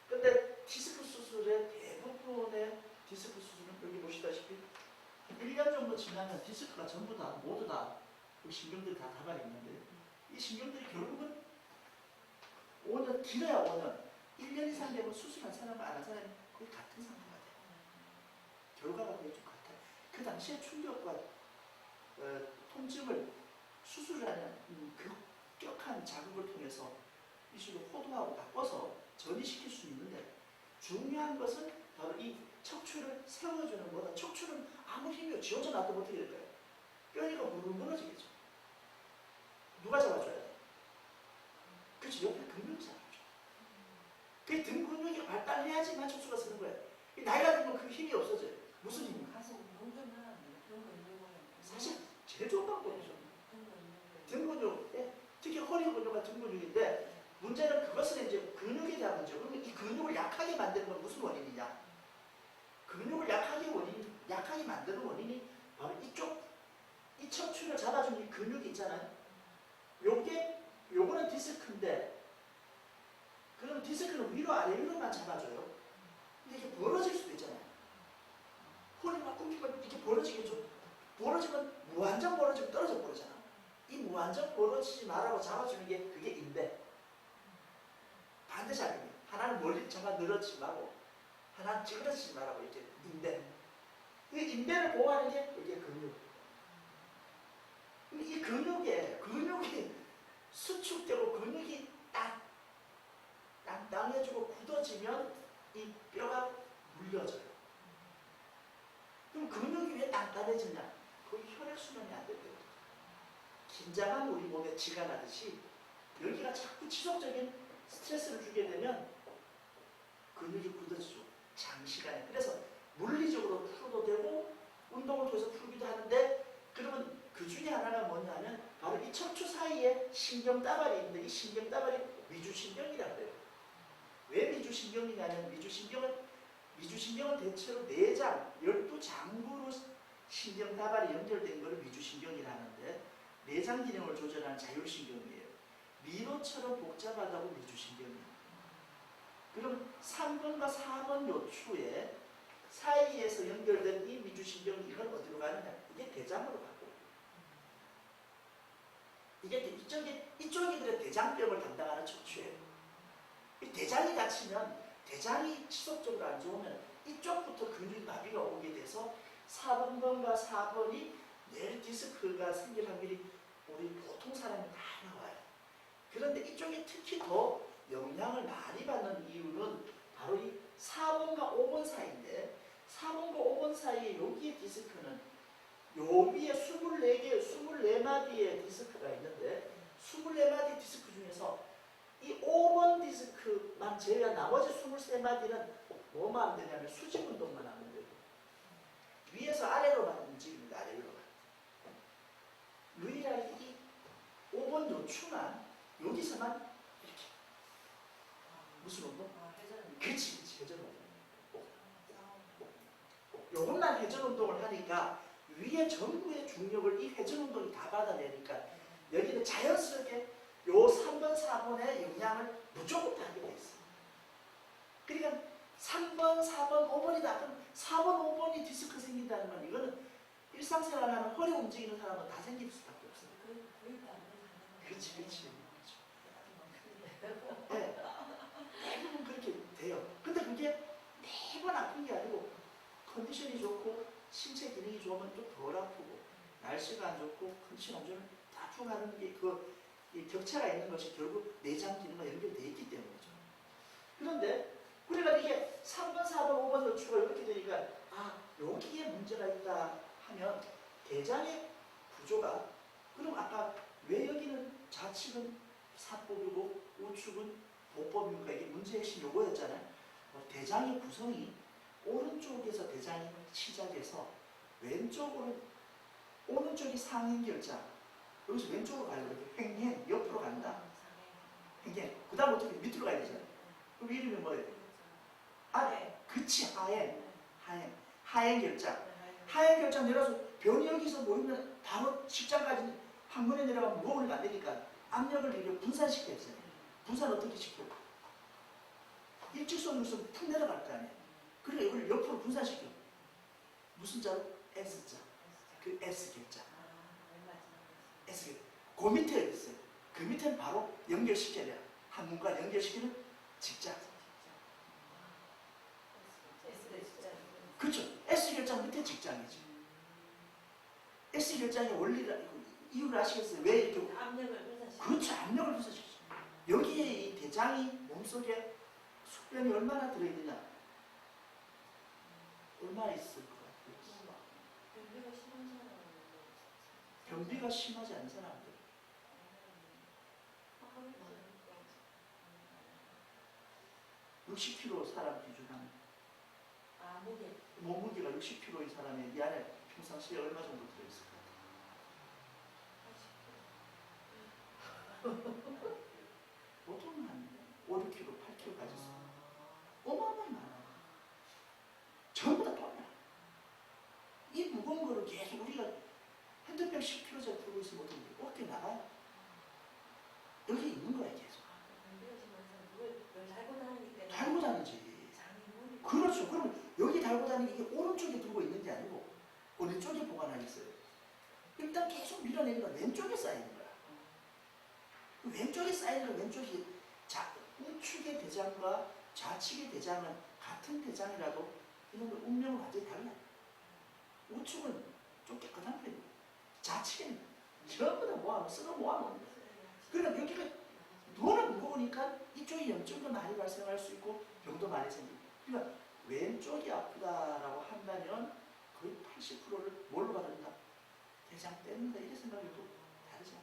근데 디스크 수술의 대부분의 디스크 수술은 여기 보시다시피 1년 정도 지나면 디스크가 전부 다 모두 다 그 신경들이 다 다발이 있는데 이 신경들이 결국은 5년 길어야 5년 1년 이상 되면 수술한 사람과 안 한 사람이 거의 같은 상태가 돼요. 결과가 거의 좀 같아요. 그 당시에 충격과 통증을 수술을 하는 급격한 자극을 통해서 이식을 호도하고 바꿔서 전이시킬 수 있는데 중요한 것은 바로 이 척추를 세워주는 거다. 척추는 아무 힘이 지어져 놔도 어떻게 될까요? 뼈니까 무너지겠죠. 누가 잡아줘야 돼? 그렇지. 옆에 근육이 잡아줘. 그 등 근육이 발달해야지만 척추가 쓰는 거예요. 나이가 들면 그 힘이 없어져요. 무슨 힘이? 가슴 운동하는데 그런 거 있는 거예요. 사실 제일 좋은 방법이죠. 등 근육, 특히 허리 근육과 등 근육인데 문제는 그것은 이제 근육에 대한 문제고 그러면 이 근육을 약하게 만드는 건 무슨 원인이냐? 근육을 약하게 만드는 원인이 바로 이 척추를 잡아주는 이 근육이 있잖아요. 요거는 디스크인데 그럼 디스크는 위로 아래로만 잡아줘요. 근데 이게 벌어질 수도 있잖아요. 허리가 굽히면 이렇게 벌어지겠죠. 벌어지면 무한정 벌어지면 떨어져 버리잖아. 이 무한정 벌어지지 말라고 잡아주는 게 그게 인대. 반드시 알겠네요. 하나는 멀리 잡아 늘어지지 말고 하나는 찌그러지지 말라고 이렇게 인대. 이 인대를 보호하는 게 이게 근육. 이 근육이 수축되고 근육이 딱 땅땅해지고 굳어지면 이 뼈가 물려져요. 그럼 근육이 왜 단단해지냐? 거기 혈액순환이 안 되거든요. 긴장한 우리 몸에 쥐가 나듯이 여기가 자꾸 지속적인 스트레스를 주게 되면 근육이 굳어지죠. 장시간에. 그래서 물리적으로 풀어도 되고 운동을 통해서 풀기도 하는데, 그러면 그 중에 하나가 뭐냐면 바로 이 척추 사이에 신경다발이 있는데, 이 신경다발이 미주신경이라고 해요. 왜 미주신경이냐면 미주신경은 대체로 내장, 12장부로 신경다발이 연결된 것을 미주신경이라 하는데, 내장 기능을 조절하는 자율신경이에요. 미로처럼 복잡하다고 미주신경이에요. 그럼 3번과 4번 요추에 사이에서 연결된 이 미주신경이 이건 어디로 가느냐? 이게 대장으로 가고, 이게 이쪽이 그래 대장병을 담당하는 척추예요. 이 대장이 다치면, 대장이 지속적으로 안 좋으면 이쪽부터 근육 마비가 오게 돼서 4번과 4번이 뇌 디스크가 생길 확률이 우리 보통 사람이 다 나와요. 그런데 이쪽이 특히 더 영향을 많이 받는 이유는 바로 이 4번과 5번 사이인데, 4번과 5번 사이에 여기에 디스크는 요 위에 24마디의 디스크가 있는데, 24마디 디스크 중에서 이 5번 디스크만 제외한 나머지 23마디는 뭐만 하면 되냐면 수직 운동만 하면 돼요. 위에서 아래로만 움직입니다. 아래로만. 유일하게 이 5번 요추만 여기서만 이렇게. 무슨 운동? 그렇지, 회전 운동. 요것만 회전 운동을 하니까 위에 전부의 중력을 이 회전 운동이 다 받아내니까 여기는 자연스럽게 요 3번, 4번의 영향을 무조건 받게 돼 있어요. 그러니까 3번, 4번, 5번이다. 그럼 4번, 5번이 디스크 생긴다는 건 이거는 일상생활하는 허리 움직이는 사람은 다 생길 수밖에 없어요. 그렇지. 네. 대부분 그렇게 돼요. 근데 그게 매번 아픈 게 아니고 컨디션이 좋고 신체 기능이 좋으면 좀 덜 아프고, 날씨가 안 좋고 컨디션 안 좋으면 아프가는 게 이 격차가 있는 것이 결국 내장 기능과 연결되어 있기 때문이죠. 그런데 우리가 이게 3번, 4번, 5번 요추가 이렇게 되니까 여기에 문제가 있다 하면 대장의 구조가, 그럼 아까 왜 여기는 좌측은 사법이고 우측은 보법입니까? 이게 문제의 핵심 요거였잖아요. 대장의 구성이 오른쪽에서 대장이 시작해서 오른쪽이 상행결장, 여기서 왼쪽으로 가려고 이렇게 횡행, 옆으로 간다. 횡행. 그 다음 어떻게 밑으로 가야 되잖아요. 그럼 이름이 뭐예요? 그치, 하행결장. 하행결장 내려서 변이 여기서 모이면 바로 직장까지 한 번에 내려가면 무거우니까 안 되니까 압력을 이렇게 분산시켜야 되잖아요. 분산 어떻게 시켜? 일직선으로서 푹 내려갈 거 아니에요. 그러니까 이걸 옆으로 분산시켜. 무슨 자로? S자. 그 S결장. S결장. 그 밑에 있어요. 그 밑에는 바로 연결시켜야 돼요. 한 문과 연결시키는 직장. 그렇죠. S결장 밑에 직장이지. S결장의 이유를 아시겠어요? 왜 이렇게? 압력을 분산시켜. 그렇죠. 압력을 분산시키죠. 여기에 이 대장이 몸속에 숙변이 얼마나 들어있느냐? 얼마나 있을 것 같아요? 변비가 심하지 않은 사람들. 60kg 사람 기준하면 몸무게가 60kg인 사람의 이 안에 평상시에 얼마 정도 들어있을 것 같아요? 보통 한 5, 6kg, 8kg 가졌어요. 어마어마히 많아요. 전부 다 돈이야. 이 무거운 거를 계속 우리가 핸드백 10kg짜리 들고 있으면 어떻게 나가요? 여기 있는 거야 계속. 달고 다니지. 그렇죠. 그럼 여기 달고 다니는 게 오른쪽에 들고 있는 게 아니고 어느 쪽에 보관하겠어요? 일단 계속 밀어내니까 왼쪽에 쌓이는 거야. 왼쪽에 쌓이는 건 왼쪽이 우측의 대장과 좌측의 대장은 같은 대장이라도 이런 거 운명은 완전히 달라요. 우측은 좀 깨끗한 편이고 좌측에는 전부 다 모아놓은 쓸어 모아놓은 거예요. 그러니까 여기가 너무 무거우니까 이쪽이 염증도 많이 발생할 수 있고 병도 많이 생기고. 그러니까 왼쪽이 아프다라고 한다면 거의 80%를 뭘로 받는다? 대장 때문이다. 이렇게 생각해도 다르죠.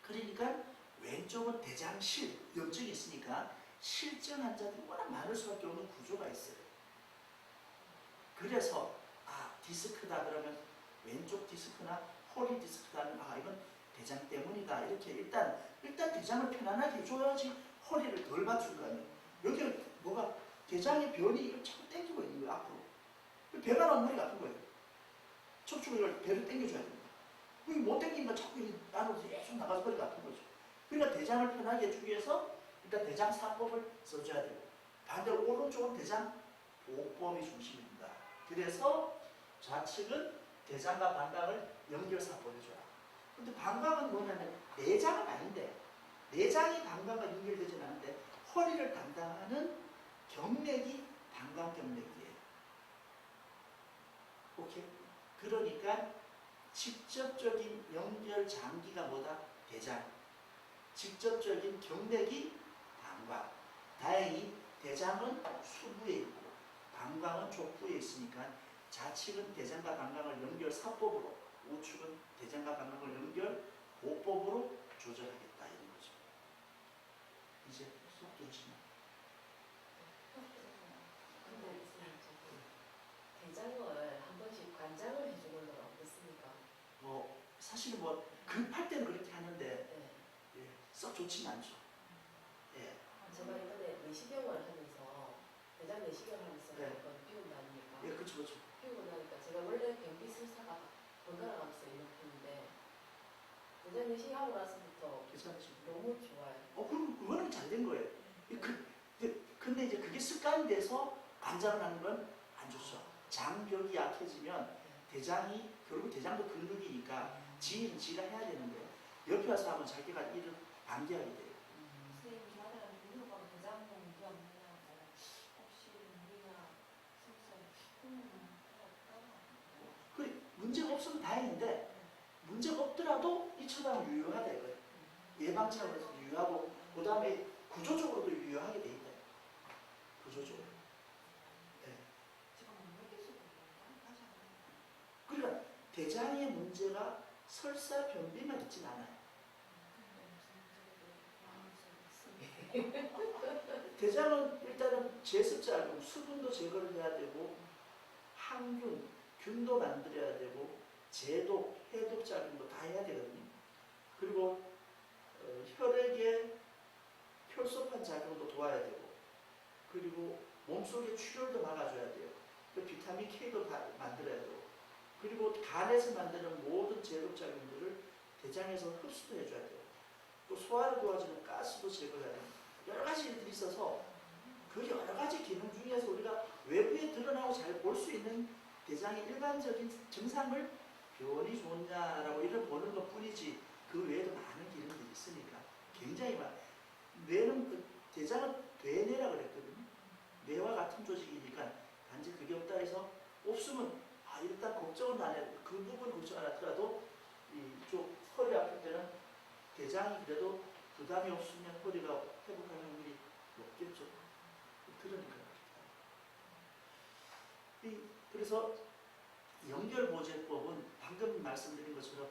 그러니까 왼쪽은 대장실 염증이 있으니까 실증 환자들이 워낙 많을 수밖에 없는 구조가 있어요. 그래서 디스크다 그러면 왼쪽 디스크나 허리 디스크다는 이건 대장 때문이다. 이렇게 일단 대장을 편안하게 해줘야지 허리를 덜 받출 거 아니에요. 여기 뭐가 대장의 변이 자꾸 당기고 있는 거예요. 앞으로. 배가 나오면 머리가 아픈 거예요. 척추를 배를 당겨줘야 됩니다. 그게 못 당기니까 자꾸 안으로 계속 나가서 머리가 아픈 거죠. 그러니까 대장을 편하게 해주기 위해서 일단 대장 사법을 써줘야 돼요. 반대로 오른쪽은 대장 보호법이 중심입니다. 그래서 좌측은 대장과 방광을 연결사법해줘라. 근데 방광은 뭐냐면 내장은 아닌데, 내장이 방광과 연결되지는 않는데 허리를 담당하는 경맥이 방광경맥이에요. 오케이? 그러니까 직접적인 연결 장기가 뭐다? 대장. 직접적인 경맥이 방광. 다행히 대장은 수부에 있고 방광은 족부에 있으니까 좌측은 대장과 방광을 연결 사법으로, 우측은 대장과 방광을 연결 보법으로 조절하겠다 이런 거죠. 이제 쏙 들으시나요? 대장을 한 번씩 관장을 해주는 건 어떻습니까? 사실 급할 때는 그렇게 하는데 네. 썩 좋지는 않죠. 예. 제가 이번에 내시경을 하면서 대장 내시경을 하면서 네. 한번 피우고 나니까 예, 그렇죠. 피우고 나니까 제가 원래 변비 설사가 번갈아 가면서 있는 편인데 대장 내시경하고 나서부터 괜찮으시죠? 너무 좋아요. 그럼 그거는 잘 된 거예요. 근데 이제 그게 습관이 돼서 관장을 하는 건 안 좋죠. 장벽이 약해지면 대장이, 결국 대장도 근육이니까 지는 지가 해야 되는데 옆에 와서 하면 자기가 일을 방기하게 돼요. 선생님 저한테 물어봐 대장 문제 없느냐고 혹시 우리가 그래, 문제가 없으면 다행인데 문제가 없더라도 이 처방은 유효하다 이거예요. 예방차원에서 유효하고 그 다음에 구조적으로도 유효하게 돼 있다. 구조적으로. 네. 그러니까 대장의 문제가 설사 변비만 있진 않아요. 대장은 일단은 제습작용, 수분도 제거를 해야 되고 항균, 균도 만들어야 되고 제독, 해독 작용도 다 해야 되거든요. 그리고 혈액의 혈소판 작용도 도와야 되고 그리고 몸속의 출혈도 막아줘야 돼요. 그 비타민 K도 다 만들어야 되고 그리고 간에서 만드는 모든 제독 작용들을 대장에서 흡수도 해줘야 돼요. 또 소화를 도와주는 가스도 제거해야 돼요. 여러 가지 일들이 있어서 그 여러 가지 기능 중에서 우리가 외부에 드러나고 잘 볼 수 있는 대장의 일반적인 증상을 변이 좋냐라고 이를 보는 것 뿐이지 그 외에도 많은 기능들이 있으니까 굉장히 뇌는 대장은 뇌내라 그랬거든요. 뇌와 같은 조직이니까 단지 그게 없다 해서 없으면 일단 걱정은 안 해도 그 부분 걱정 안 하더라도 이쪽 허리 아플 때는 대장이 그래도 부담이 없으면 허리가 회복할 확률이 높겠죠. 그러니까 그래서 연결보제법은 방금 말씀드린 것처럼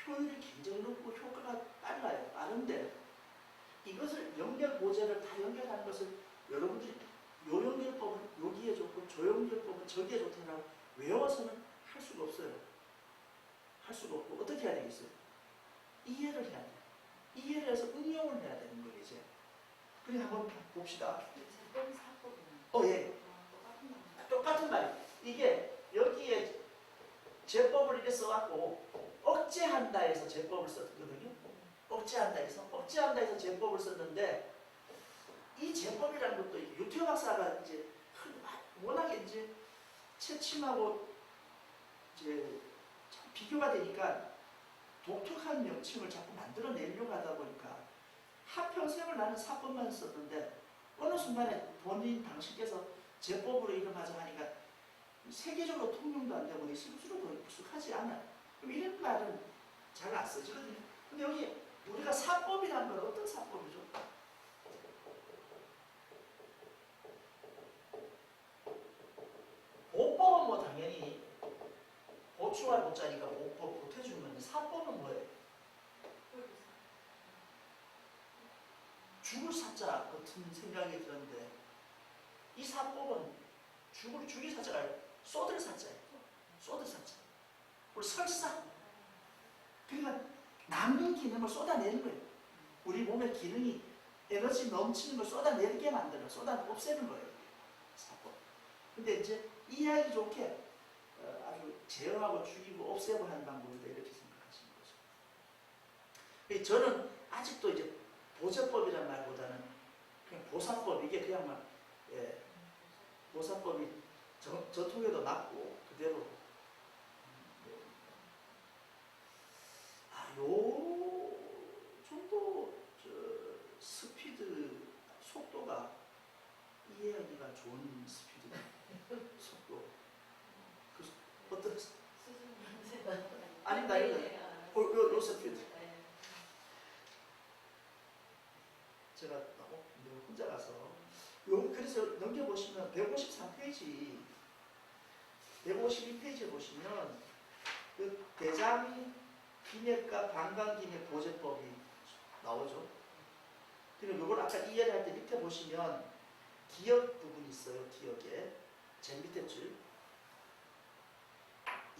효율이 굉장히 높고 효과가 빨라요. 빠른데 이것을 연결보제를 다 연결하는 것을 여러분들이 요 연결법은 여기에 좋고 저 연결법은 저기에 좋다라고 외워서는 할 수가 없어요. 할 수가 없고 어떻게 해야 되겠어요? 이해를 해야 돼요. 이해를 해서 응용을 해야 되는 거예요. 이제. 그래 한번 봅시다. 예. 똑같은 말이에요. 이게 여기에 제법을 이렇게 써갖고 억제한다 해서 제법을 썼거든요. 억제한다 해서 제법을 썼는데 이 제법이라는 것도 유태호 박사가 이제 워낙에 이제 채침하고 이제 비교가 되니까 독특한 명칭을 자꾸 만들어내려고 하다 보니까 한평생을 나는 사법만 썼는데 어느 순간에 본인 당신께서 제법으로 이름하자 하니까 세계적으로 통용도 안 되고 스스로도 익숙하지 않아요. 그럼 이런 말은 잘 안 쓰지거든요. 근데 여기 우리가 사법이라는 건 어떤 사법이죠? 보법은 뭐 당연히 보충할 보자니까 보법 보태주는 건데 사법은 뭐예요? 죽을 사자 같은 생각이 드는데 이 사법은 죽일 사자가 아니라 쏟을 사자예요. 쏟을 사자. 우리 설사. 그러니까 남는 기능을 쏟아내는 거예요. 우리 몸의 기능이 에너지 넘치는 걸 쏟아내게 만드는, 없애는 거예요. 사법. 근데 이제 이해하기 좋게 아주 제어하고 죽이고 없애고 하는 방법이다 이렇게 생각하시는 거죠. 저는 아직도 이제 보제법이란 말보다는 그냥 보사법, 이게 그냥 막 보사법이 저통에도 맞고 그대로 요 정도 스피드 속도가 이해하기가 좋은 스피드 속도. 어떤 아닙니다. 요 스피드 제가 혼자 가서 그래서 넘겨보시면 153페이지 152페이지에 보시면 그 대장 기맥과 방광기맥 보제법이 나오죠. 그리고 이걸 아까 이해를 할 때 밑에 보시면 기역 부분이 있어요. 기역에 제일 밑에 줄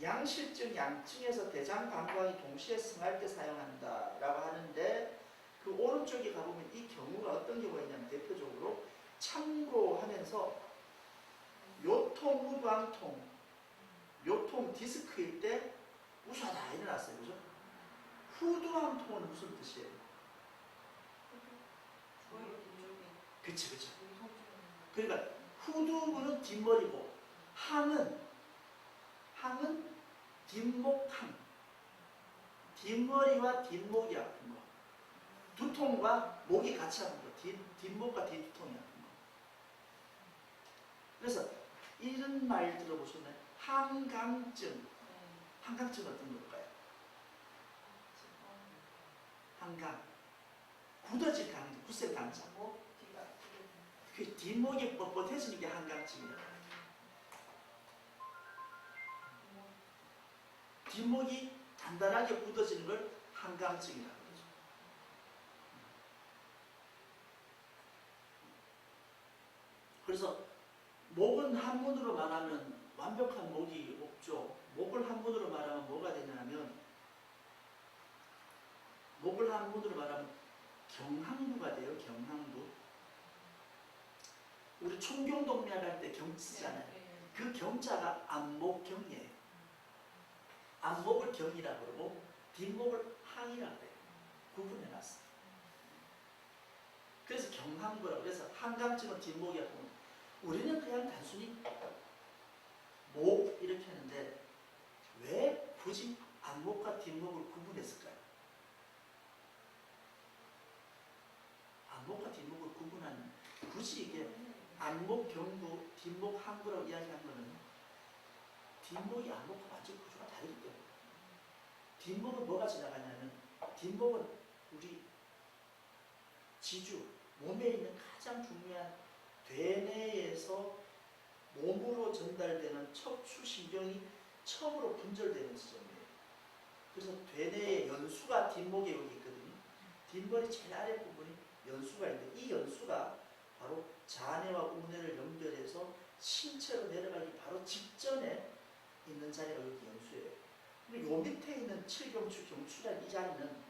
양실증 양증에서 대장 방광이 동시에 승할 때 사용한다 라고 하는데 그 오른쪽에 가보면 이 경우가 어떤 경우가 있냐면 대표적으로 참고하면서 요통, 후방통, 요통 디스크일 때 우샤다 일어났어요. 그죠? 후두항통은 무슨 뜻이에요? 그치. 그러니까 후두부는 뒷머리고 항은 뒷목항. 뒷머리와 뒷목이 아픈 거. 두통과 목이 같이 아픈 거. 뒷목과 뒷두통이 아픈 거. 그래서 이런 말 들어보셨나요? 한강증. 한강증 어떤 걸까요? 한강. 굳어질 강증, 굳을 강증. 그 뒷목이 뻣뻣해지는 게 한강증이에요. 뒷목이 단단하게 굳어지는 걸 한강증이라고 그러죠. 그래서 목은 한문으로 말하면 완벽한 목이 없죠. 목을 한문으로 말하면 뭐가 되냐면 목을 한문으로 말하면 경항부가 돼요. 경항부. 우리 총경동맥 할 때 경 쓰잖아요. 그 경자가 안목경이에요. 안목을 경이라고 그러고 뒷목을 항이라고 해요. 구분해놨어요. 그래서 경항부라고. 그래서 한강증은 뒷목이 아프고 우리는 그냥 단순히 목 이렇게 하는데 왜 굳이 안목과 뒷목을 구분했을까요? 안목과 뒷목을 구분하는 굳이 이게 안목 경부, 뒷목 항부라고 이야기한 거는 뒷목이 안목과 완전 구조가 다르기 때문에 뒷목은 뭐가 지나가냐면 뒷목은 우리 지주, 몸에 있는 가장 중요한 되뇌에서 몸으로 전달되는 척추신경이 처음으로 분절되는 지점이에요. 그래서 되뇌의 연수가 뒷목에 여기 있거든요. 뒷머리 제일 아랫부분이 연수가 있는데 이 연수가 바로 자뇌와 우뇌를 연결해서 신체로 내려가기 바로 직전에 있는 자리가 여기 연수예요. 그리고 요 밑에 있는 칠경추, 경추란 이 자리는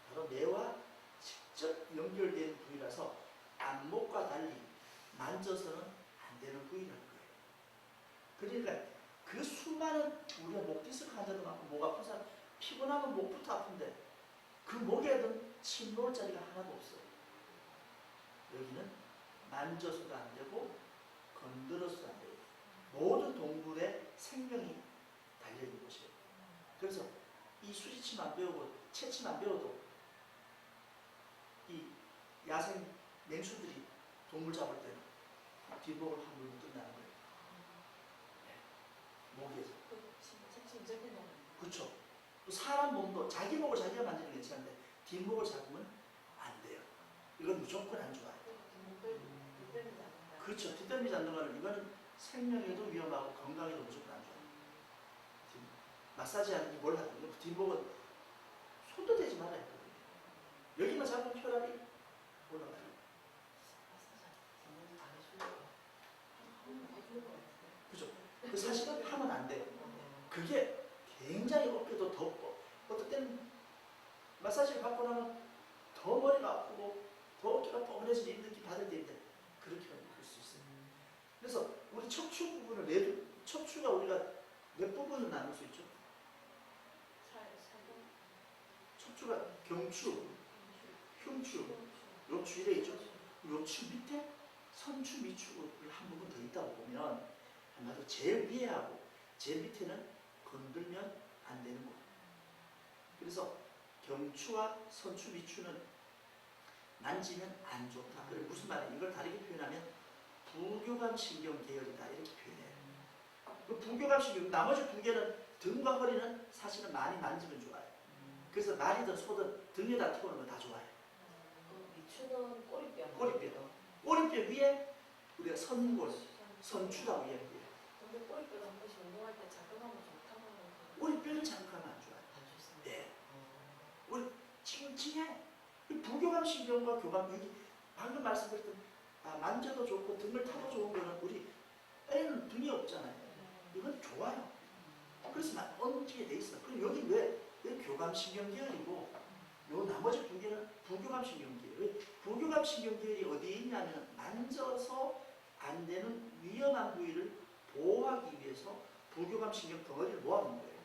바로 뇌와 직접 연결된 부위라서 안목과 달리 만져서는 안 되는 부위라는 거예요. 그러니까 그 수많은 우리가 목 디스크 환자도 많고 목 아픈 사람 피곤하면 목부터 아픈데 그 목에는 침 놓을 자리가 하나도 없어요. 여기는 만져서도 안 되고 건드려서도 안 돼요. 모든 동물의 생명이 달려있는 곳이에요. 그래서 이 수지침 안 배우고 채침 안 배워도 이 야생 맹수들이 동물 잡을 때는 뒷목을 한 물고 끝나는 거예요. 네. 목에서. 그렇죠. 또 사람 몸도 자기 목을 자기가 만지는 게 괜찮은데 뒷목을 잡으면 안 돼요. 이건 무조건 안 좋아요. 그렇죠. 뒷덜미 잡는 거는 이거는 생명에도 위험하고 건강에도 무조건 안 좋아요. 마사지 하는 게 뭘 하든 뒷목은 손도 대지 말아야 돼요. 여기만 잡으면 혈압이 올라가요. 그죠? 그 사실은 하면 안 돼요. 그게 굉장히 어깨도 덥고 어떨 때는 마사지를 받고 나면 더 머리가 아프고 더 어깨가 뻐근해지는 이 느낌 받을 때 있는데 그렇게 하면 그럴 수 있어요. 그래서 우리 척추 부분을 척추가 우리가 몇 부분을 나눌 수 있죠? 척추가 경추, 흉추, 요추 이래 있죠? 요추 밑에 선추, 미추를 한 부분 더 있다고 보면 아마도 제일 위에하고 제일 밑에는 건들면 안 되는 거예요. 그래서 경추와 선추, 미추는 만지면 안 좋다. 그래 무슨 말이에요? 이걸 다르게 표현하면 부교감 신경 계열이다 이렇게 표현해요. 그 부교감 신경 나머지 두 개는 등과 허리는 사실은 많이 만지면 좋아요. 그래서 말이든 소든 등에다 태우는 거 다 좋아요. 미추는 꼬리뼈. 꼬리뼈 위에 우리가 선골, 선추가 위에. 근데 꼬리뼈도 한 번씩 운동할 때 자극하면 좋다고 하는데. 꼬리뼈를 자극하면 안 좋아요. 안 좋습니다. 네. 우리 칭칭해. 부교감 신경과 교감 여기 방금 말씀드렸던 만져도 좋고 등을 타도 좋은 거는 우리 애는 등이 없잖아요. 이건 좋아요. 그래서 얹게 돼 있어. 그럼 여기 왜 교감 신경 계열이고 요 나머지 두 개는 부교감 신경 계열. 왜 부교감 신경 계열이 어디에 있냐면 만져서 안 되는 위험한 부위를 보호하기 위해서 부교감 신경 덩어리를 모아놓은 거예요.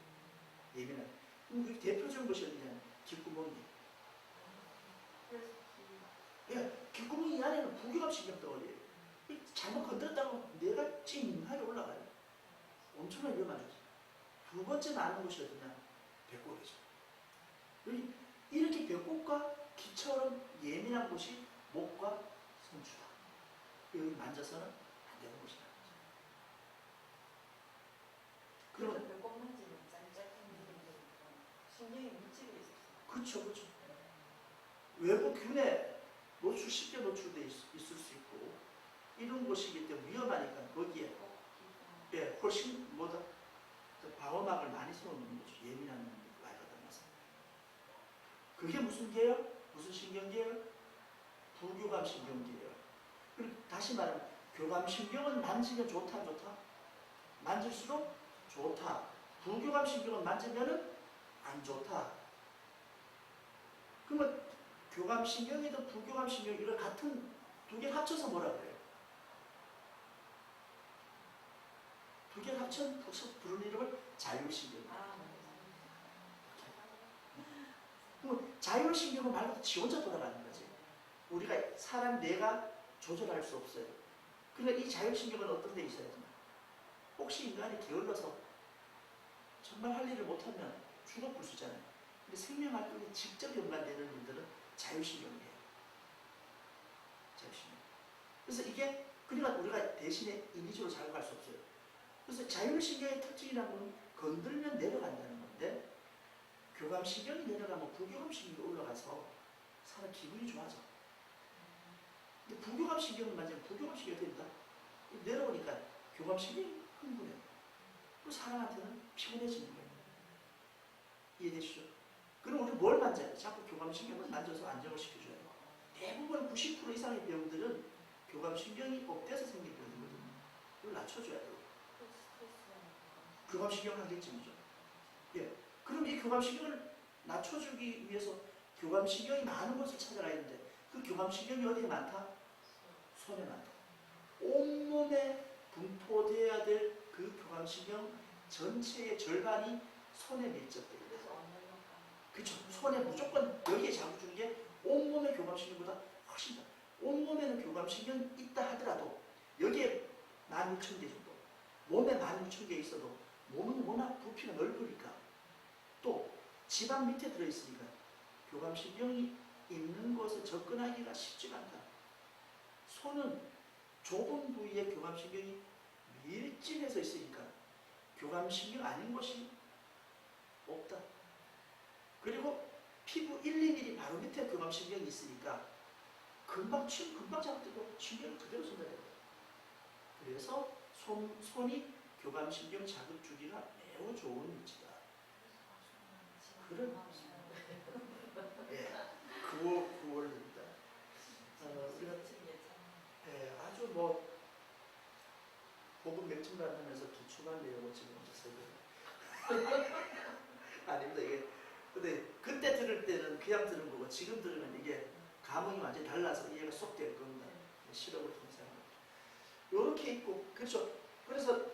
예민하게. 그럼 그 대표적인 것이 어디냐면 귓구멍이에요. 귓구멍 이 안에는 부교감 신경 덩어리예요. 잘못 건드렸다고 내가 찡하게 올라가요. 엄청나게 위험하죠. 두 번째 나는 곳이 어디냐? 배꼽이죠. 이렇게 배꼽과 귀처럼 예민한 곳이 목과 선추다. 여기 만져서는 안 되는 곳이다. 그러면 배꼽 만지면 짤짤한 느낌이 신경이 뭉치게 있었어요. 그렇죠, 그렇죠. 외부 균에 쉽게 노출돼 있을 수 있고 이런 곳이기 때문에 위험하니까 거기에 훨씬 방어막을 많이 세워놓는 거죠. 예민한 와이가 닮아서. 그게 무슨 계열? 무슨 신경 계열? 부교감 신경 계열. 그리고 다시 말하면 교감 신경은 만지면 좋다, 안 좋다? 만질수록 좋다. 부교감 신경은 만지면은 안 좋다. 그러면 교감 신경이든 부교감 신경 이걸 같은 두 개 합쳐서 뭐라 그래요? 두 개 합쳐서 부르는 이름을 자율신경. 그럼 자율신경은 말 그대로 지 혼자 돌아가는 거지. 우리가 사람 뇌가 조절할 수 없어요. 그러니까 이 자율신경은 어떤 데 있어야 되나? 혹시 인간이 게을러서 정말 할 일을 못하면 죽어볼 수 있잖아요. 근데 생명 활동에 직접 연관되는 일들은 자율신경이에요. 자율신경. 그래서 이게 그러니까 우리가 대신에 인위적으로 자극할 수 없어요. 그래서 자율신경의 특징이라는 건 건들면 내려간다는 건데 교감신경이 내려가면 부교감신경이 올라가서 사람 기분이 좋아져. 근데 부교감신경을 만지면 부교감신경이 된다. 내려오니까 교감신경이 흥분해. 그리고 사람한테는 피곤해지는 거예요. 이해되시죠? 그럼 우리 뭘 만져야 돼? 자꾸 교감신경을 만져서 안정을 시켜줘야 돼. 대부분 90% 이상의 병들은 교감신경이 업돼서 생긴 병이거든요. 이걸 낮춰줘야 돼요. 교감신경 한계증이죠. 예. 그럼 이 교감신경을 낮춰주기 위해서 교감신경이 많은 곳을 찾아가야 되는데 그 교감신경이 어디에 많다? 손에 많다. 온몸에 분포돼야 될 그 교감신경 전체의 절반이 손에 밀접돼요. 그렇죠. 손에 무조건 여기에 자극 주는 게 온몸의 교감신경보다 훨씬 더. 온몸에는 교감신경이 있다 하더라도 여기에 16,000개 정도, 몸에 16,000개 있어도 몸은 워낙 부피가 넓으니까 또 지방 밑에 들어있으니까 교감신경이 있는 곳에 접근하기가 쉽지가 않다. 손은 좁은 부위에 교감신경이 밀집해서 있으니까 교감신경 아닌 곳이 없다. 그리고 피부 1, 2mm 바로 밑에 교감신경이 있으니까 금방 자극되고 신경을 그대로 전달해요. 그래서 손이 교감신경 자극 주기가 매우 좋은 위치다. 그런 예, 9월입니다. 우리가 아주 뭐 고급 맥주를 하면서 기초한 내용을 지금 먼저 설명해요. 아닙니다. 이게 근데 그때 들을 때는 그냥 들은 거고 지금 들으면 이게 감흥이 완전히 달라서 이해가 쏙 될 겁니다. 실험을 통해서 이렇게 있고 그렇죠. 그래서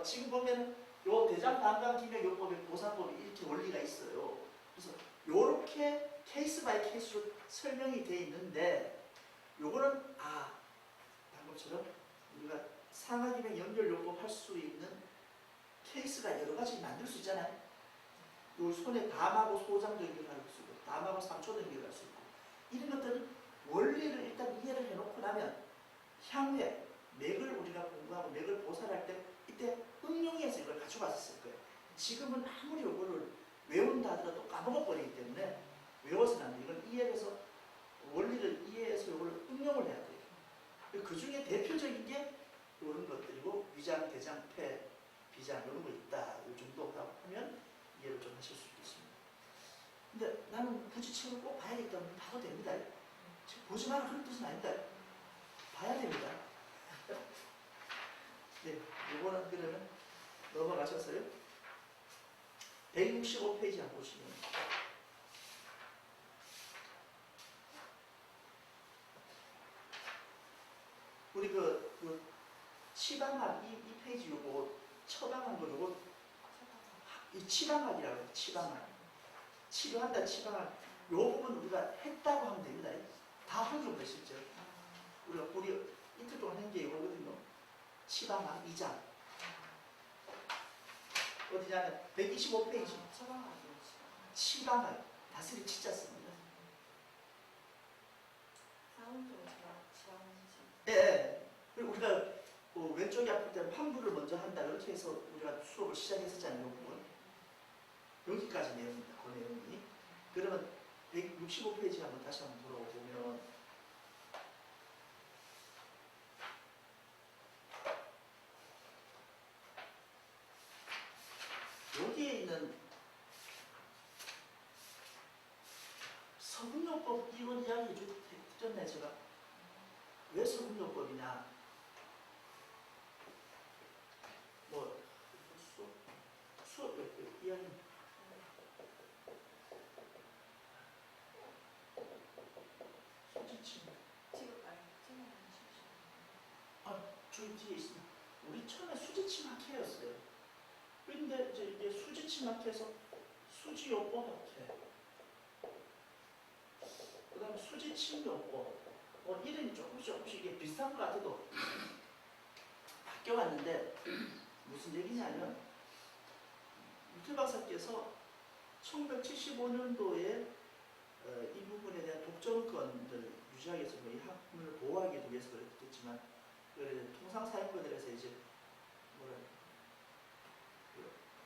지금 보면 요 대장단강기명요법의 보상법이 이렇게 원리가 있어요. 그래서 요렇게 케이스 바이 케이스로 설명이 돼 있는데 요거는 방금처럼 우리가 상하기명 연결요법 할 수 있는 케이스가 여러 가지 만들 수 있잖아요. 요 손에 담하고 소장도 연결할 수 있고 담하고 상초도 연결할 수 있고 이런 것들은 원리를 일단 이해를 해놓고 나면 향후에 맥을 우리가 공부하고 맥을 보살할 때 이때 응용해서 이걸 가져갔을 거예요. 지금은 아무리 이거를 외운다 하더라도 까먹어버리기 때문에 외워서는 안 돼요. 이건 이해해서 원리를 이해해서 이걸 응용을 해야 돼요. 그 중에 대표적인 게 이런 것들이고 위장, 대장, 폐, 비장 이런 거 있다. 이 정도 하면 이해를 좀 하실 수 있습니다. 근데 나는 굳이 책을 꼭 봐야겠다면 봐도 됩니다. 보지 마라 그런 뜻은 아닙니다. 봐야 됩니다. 네, 이거는 그러면 넘어가셔서요. 165페이지 한번 보시면 우리 그 치방학 이 페이지 요거 처방한 거 요거 이 치방학이라고 해요. 치방학 치료한다 치방학 요 부분 우리가 했다고 하면 됩니다. 다 한 겁니다. 실제 우리 이틀 동안 한 게 이거거든요. 치방학 2장 어디냐면 125페이지 치방학 다스리 치자 씁니다. 예. 그리고 우리가 왼쪽이 아플 때는 환부를 먼저 한다 이렇게 해서 우리가 수업을 시작했었잖아요. 이 부분 여기까지 내용입니다. 그 내용이. 그러면 165페이지 한번 다시 한번 돌아오면 여기에 있는 서분요법 이건 이야기 해줬네 제가. 왜 서분요법이냐? 뭐 수업 이야기 수지침 저기 뒤에 있습니다. 우리 처음에 수지침 학회였어요. 그런데 이제 수지침 학회에서 수지요법 학회 그 다음에 수지침요법 이름이 조금씩 이게 비슷한 것 같아도 바뀌어왔는데 무슨 얘기냐면 유태 박사께서 1975년도에 이 부분에 대한 독점권을 유지하기 위해서 이 학문을 보호하기 위해서 그랬겠지만 통상 사용권들에서 이제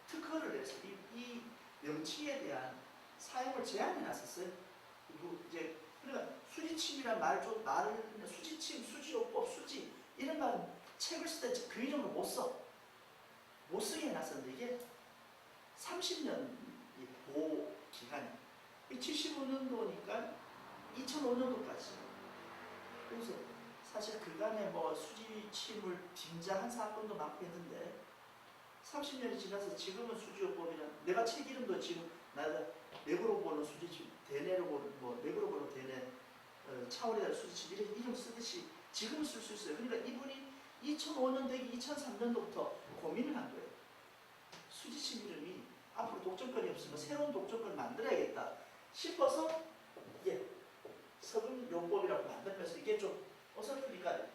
특허를 해서 이 명칭에 대한 사용을 제한해 놨었어요. 그리고 이제 그러니까 수지침이란 말을 수지침, 수지요법, 수지 이런 말은 책을 쓸 때 그 이름을 못 쓰게 해놨었는데 이게 30년 보호 기간이 75년도니까 2005년도까지 그래서 사실 그간에 뭐 수지침을 빙자한 사건도 많고 했는데 30년이 지나서 지금은 수지요법이란 내가 책 이름도 지금 나가 맥으로 보는 수지침, 대뇌로 보는 맥으로 보는 대뇌, 차원에 수지침 이런 이름 쓰듯이 지금 쓸 수 있어요. 그러니까 이분이 2005년도, 2003년도부터 고민을 한 거예요. 수지침 이름이 앞으로 독점권이 없으면 새로운 독점권을 만들어야겠다 싶어서 서금요법이라고 만들면서 이게 좀 어설프니까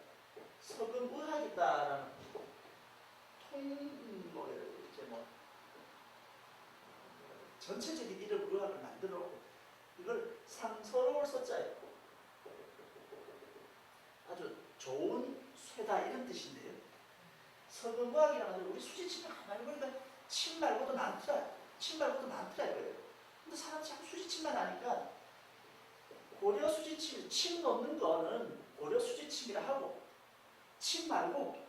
서금의학이다라는 전체적인 이름 의학을 만들어 놓고 이걸 상서로울 서자에 아주 좋은 쇠다 이런 뜻인데요. 서금의학이라는 건 우리 수지침을 가만히 보니까 침 말고도 많더라 이거예요. 근데 사람이 자꾸 수지침만 하니까 고려 수지침, 침 놓는 거는 고려 수지침이라 하고 침 말고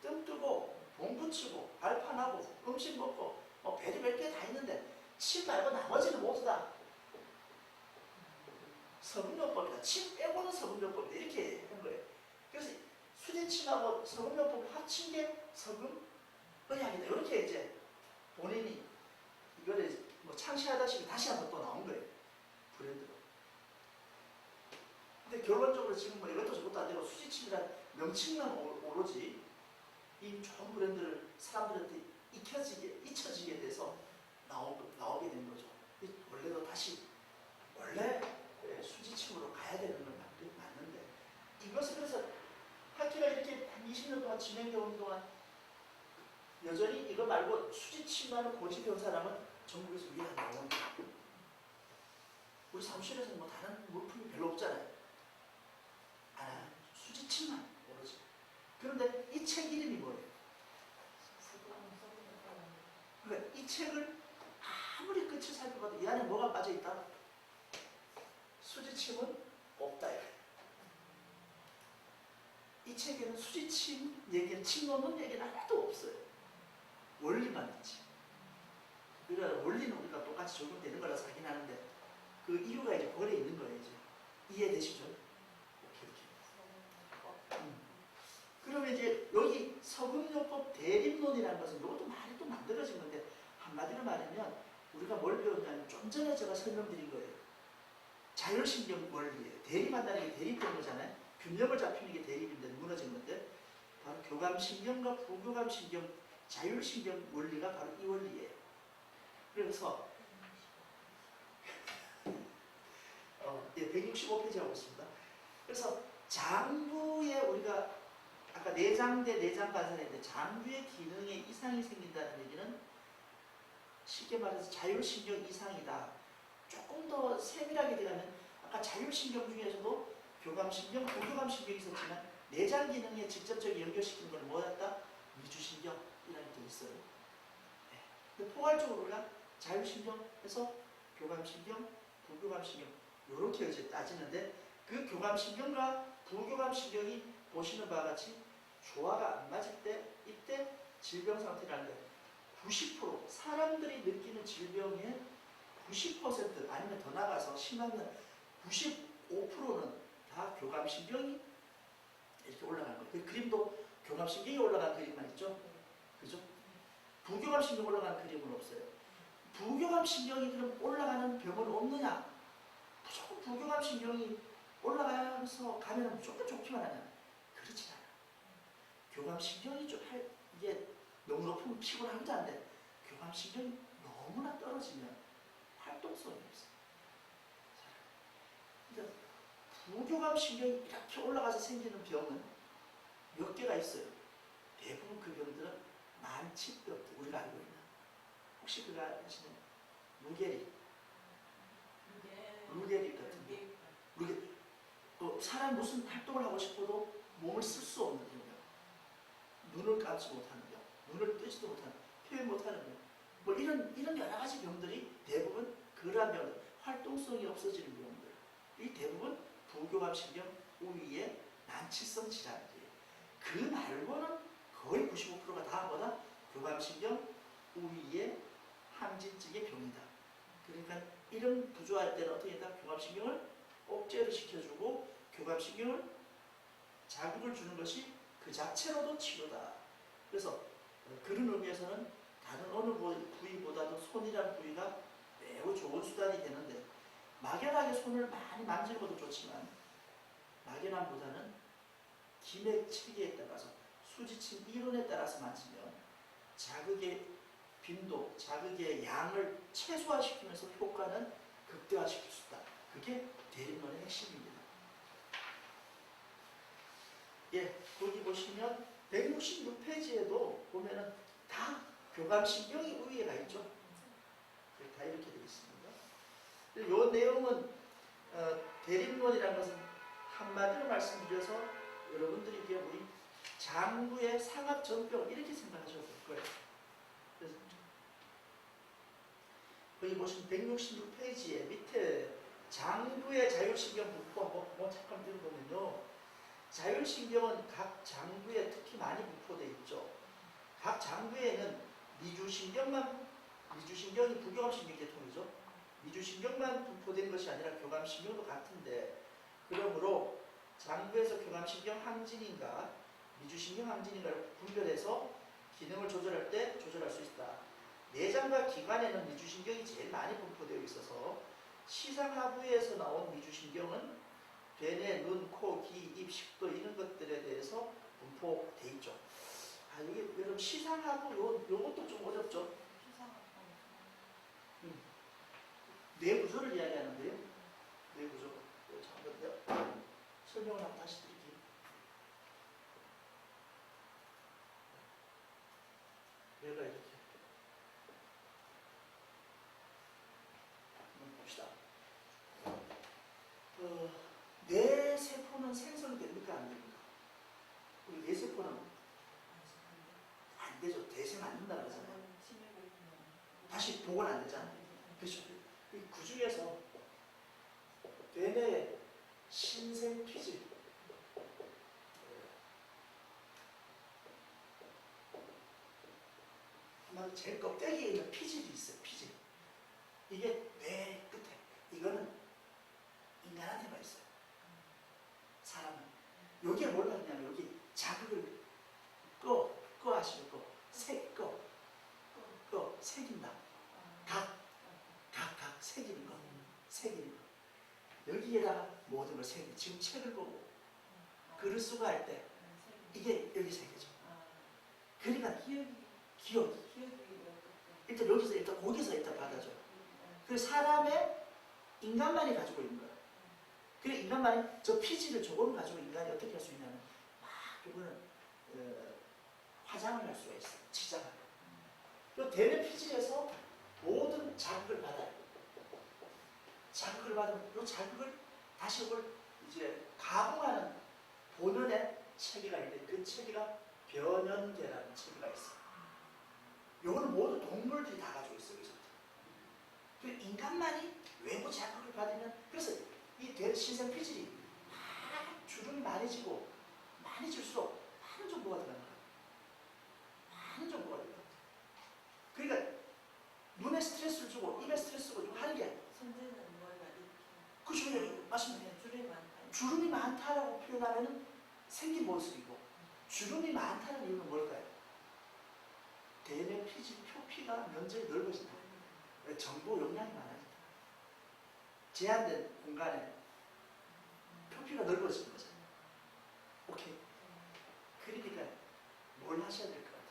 뜸 뜨고 봉 붙이고 발판하고 음식 먹고 뭐 별의별 게 다 있는데 침 말고 나머지는 모두 다 서금요법이다. 침 빼고는 서금요법이다. 이렇게 한 거예요. 그래서 수지침하고 서금요법을 합친 게 서금의학이다. 이렇게 이제 본인이 이거를 뭐 창시하다시피 다시 한번 또 나온 거예요. 브랜드로. 근데 결론적으로 지금 뭐 이것도 저것도 안 되고 수지침이란 명칭만 오로지 이 좋은 브랜드를 사람들한테 잊혀지게 돼서 나오게 된 거죠. 원래도 다시 원래 수지침으로 가야 되는 건 맞는데 이것을 그래서 학회가 이렇게 한 20년 동안 진행해 오는 동안 여전히 이거 말고 수지침만을 고집해온 사람은 전국에서 위에 안 나오는 거예요. 우리 사무실에서는 뭐 다른 물품이 별로 없잖아요. 수지침만 오로지. 그런데 이 책 이름이 뭐예요? 그러니까 이 책을 아무리 끝을 살펴봐도 이 안에 뭐가 빠져있다? 수지침은 없다. 이 책에는 수지침 얘기는 침 놓는 얘기는 하나도 없어요. 원리만 있지. 그러니까 원리는 우리가 똑같이 적용되는 거라서 하긴 하는데 그 이유가 이제 거기에 있는 거예요. 이제 이해되시죠? 이렇게. 그러면 이제 여기 서금요법 대립론이라는 것은 이것도 말이 또 만들어진 건데 한마디로 말하면 우리가 뭘 배웠냐면 좀 전에 제가 설명드린 거예요. 자율신경 원리예요. 대립한다는 게 대립된 거잖아요. 균형을 잡히는 게 대립인데 무너진 건데 바로 교감신경과 부교감신경, 자율신경 원리가 바로 이 원리예요. 그래서 165페이지 하고 있습니다. 그래서 장부에 우리가 아까 내장 대 내장 간살인데 장부의 기능에 이상이 생긴다는 얘기는 쉽게 말해서 자율신경 이상이다. 조금 더 세밀하게 들어가면 아까 자율신경 중에서도 교감신경, 부교감신경이 있었지만 내장 기능에 직접적으로 연결시키는 건 뭐였다? 미주신경이라는 게 있어요. 네. 근데 포괄적으로 우리가 자율신경에서 교감신경, 부교감신경 이렇게 이제 따지는데 그 교감신경과 부교감신경이 보시는 바와 같이 조화가 안 맞을 때 이때 질병 상태라는 게 90% 사람들이 느끼는 질병의 90% 아니면 더 나가서 심하면 95%는 다 교감신경이 이렇게 올라가는 거예요. 그 그림도 교감신경이 올라간 그림만 있죠? 그죠? 부교감신경 올라간 그림은 없어요. 부교감신경이 그럼 올라가는 병은 없느냐? 무조건 부교감신경이 올라가면서 가면 무조건 좋기만 하냐? 그렇지 않아. 교감신경이 이게 너무 높으면 피곤하기도 한데 교감신경이 너무나 떨어지면 활동성이 없어요. 그러니까 부교감신경이 이렇게 올라가서 생기는 병은 몇 개가 있어요. 대부분 그 병들은 만치병들, 우리가 알고 있는. 혹시 그거 아시는 루게리 같은 거. 사람 무슨 활동을 하고 싶어도 몸을 쓸 수 없는 병. 눈을 감지 못하는 병, 눈을 뜨지도 못하는, 표현 못하는 병. 뭐 이런 여러 가지 병들이 대부분 그러한 병들, 활동성이 없어지는 병들. 이 대부분 부교감신경 우위의 난치성 질환들이에요. 그 말고는 거의 95%가 다 뭐다? 교감신경 우위의 항진증의 병이다. 그러니까 이런 부조할 때는 어떻게 했다? 교감신경을 억제를 시켜주고 교감신경을 자극을 주는 것이 그 자체로도 치료다. 그래서 그런 의미에서는 다른 어느 부위보다도 손이라는 부위가 매우 좋은 수단이 되는데 막연하게 손을 많이 만지고도 좋지만 막연함보다는 기맥 체계에 따라서 수지침 이론에 따라서 만지면 자극의 빈도, 자극의 양을 최소화시키면서 효과는 극대화시킬 수 있다. 그게 대립론의 핵심입니다. 예, 거기 보시면 166페이지에도 보면은 다 교감신경이 우위에 가 있죠. 다 이렇게 되어 있습니다. 이 내용은 대립론이라는 것은 한마디로 말씀드려서 여러분들이 그냥 우리 장부의 상합전병 이렇게 생각하셔도 될 거예요. 그래서 거기 보시면 166페이지에 밑에 장부의 자율신경 분포 잠깐 읽어보면요. 자율신경은 각 장부에 특히 많이 분포되어 있죠. 각 장부에는 미주신경이 부교감신경 계통이죠. 미주신경만 분포된 것이 아니라 교감신경도 같은데, 그러므로 장부에서 교감신경 항진인가 미주신경 항진인가를 분별해서 기능을 조절할 때 조절할 수 있다. 내장과 기관에는 미주신경이 제일 많이 분포되어 있어서 시상하부에서 나온 미주신경은 되뇌, 눈, 코, 귀, 입, 식도 이런 것들에 대해서 분포되어 있죠. 이게 여러분 시상하부 요것도 좀 어렵죠. 뇌구조를 이야기하는데요. 뇌구조. 잠깐 설명을 한번 다시 드릴게요. 뇌가 이렇게. 한번 봅시다. 뇌 세포는 생성됩니까? 안 됩니까? 우리 뇌 세포는 안 되죠. 대생 안 된다 그러잖아요. 다시 복원 안 되잖아요. 그렇죠. 그 중에서 뇌내 신생피질, 아마 제일 껍데기에 있는 피질이 있어요. 피질. 이게 뇌 끝에. 이거는 인간한테만 있어요. 사람은. 여기에 뭘 하냐면 여기 자극을 꺼 하시면 새긴다. 각 새기는 거. 새기는 거. 여기에다가 모든 걸 새기는. 지금 책을 보고 글을 쓰고 할 때 이게 여기 새겨져. 그러니까 기억이 일단 여기서 일단 거기서 일단 받아줘. 그래서 사람의 인간만이 가지고 있는 거야. 그래 인간만이 저 피지를 조금 가지고 인간이 어떻게 할 수 있냐면 막 그거는 화장을 할 수가 있어. 치장을. 또 대뇌 피질에서 모든 자극을 받아요. 자극을 받으면 이 자극을 다시 이걸 이제 가공하는 본연의 체계가 있는데 그 체계가 변연계라는 체계가 있어요. 요거는 모두 동물들이 다 가지고 있어요. 그 인간만이 외부 자극을 받으면 그래서 이 신생 피질이 막 주름이 많이 질수록 많은 정보가 들어가는 거예요. 많은 정보가 들어가요. 그러니까 눈에 스트레스를 주고 입에 스트레스를 주고 하는 게 선제는 머리가 이렇게. 그죠? 맞습니다. 주름이 많다. 주름이 많다라고 표현하면 생긴 모습이고 주름이 많다는 이유는 뭘까요? 대뇌 피질 표피가 면적이 넓어진다. 정보 용량이 많아진다. 제한된 공간에 표피가 넓어지는 거잖아요. 오케이. 그러니까 뭘 하셔야 될 것 같아요.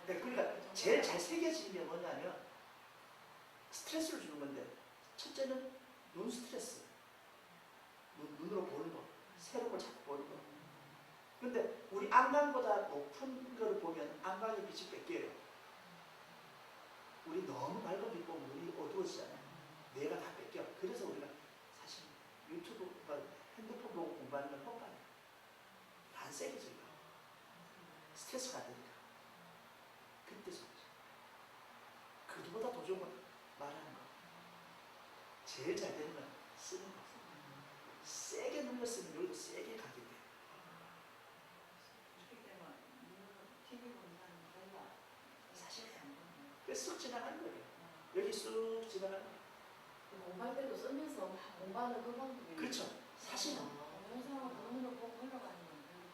그러니까 제일 잘 새겨지는 게 뭐냐면 스트레스를 주는 건데 첫째는 눈 스트레스. 눈으로 보는 거. 새로운 걸 자꾸 보는 거. 근데 우리 안광보다 높은 거를 보면 안광의 빛이 뺏겨요. 우리 너무 밝은 빛 보면 눈이 어두워지잖아요. 뇌가 다 뺏겨. 그래서 우리가 사실 유튜브, 핸드폰 보고 공부하는 건 헛간이에요. 안 세게 요 스트레스가 안 되니까. 그때 좋죠. 그보다 더 좋은 건 말하는 거. 제일 잘 되는 건 쓰는 거. 세게 눌렀으면 여기도 세게 가게 돼요. 사실 쑥 지나가는 거예요. 여기 쑥 지나가는 거예요. 공부할 때도 쓰면서 공부하는 그 방법이 그렇죠. 사실은 영상을 눈으로 보고 흘러가는 건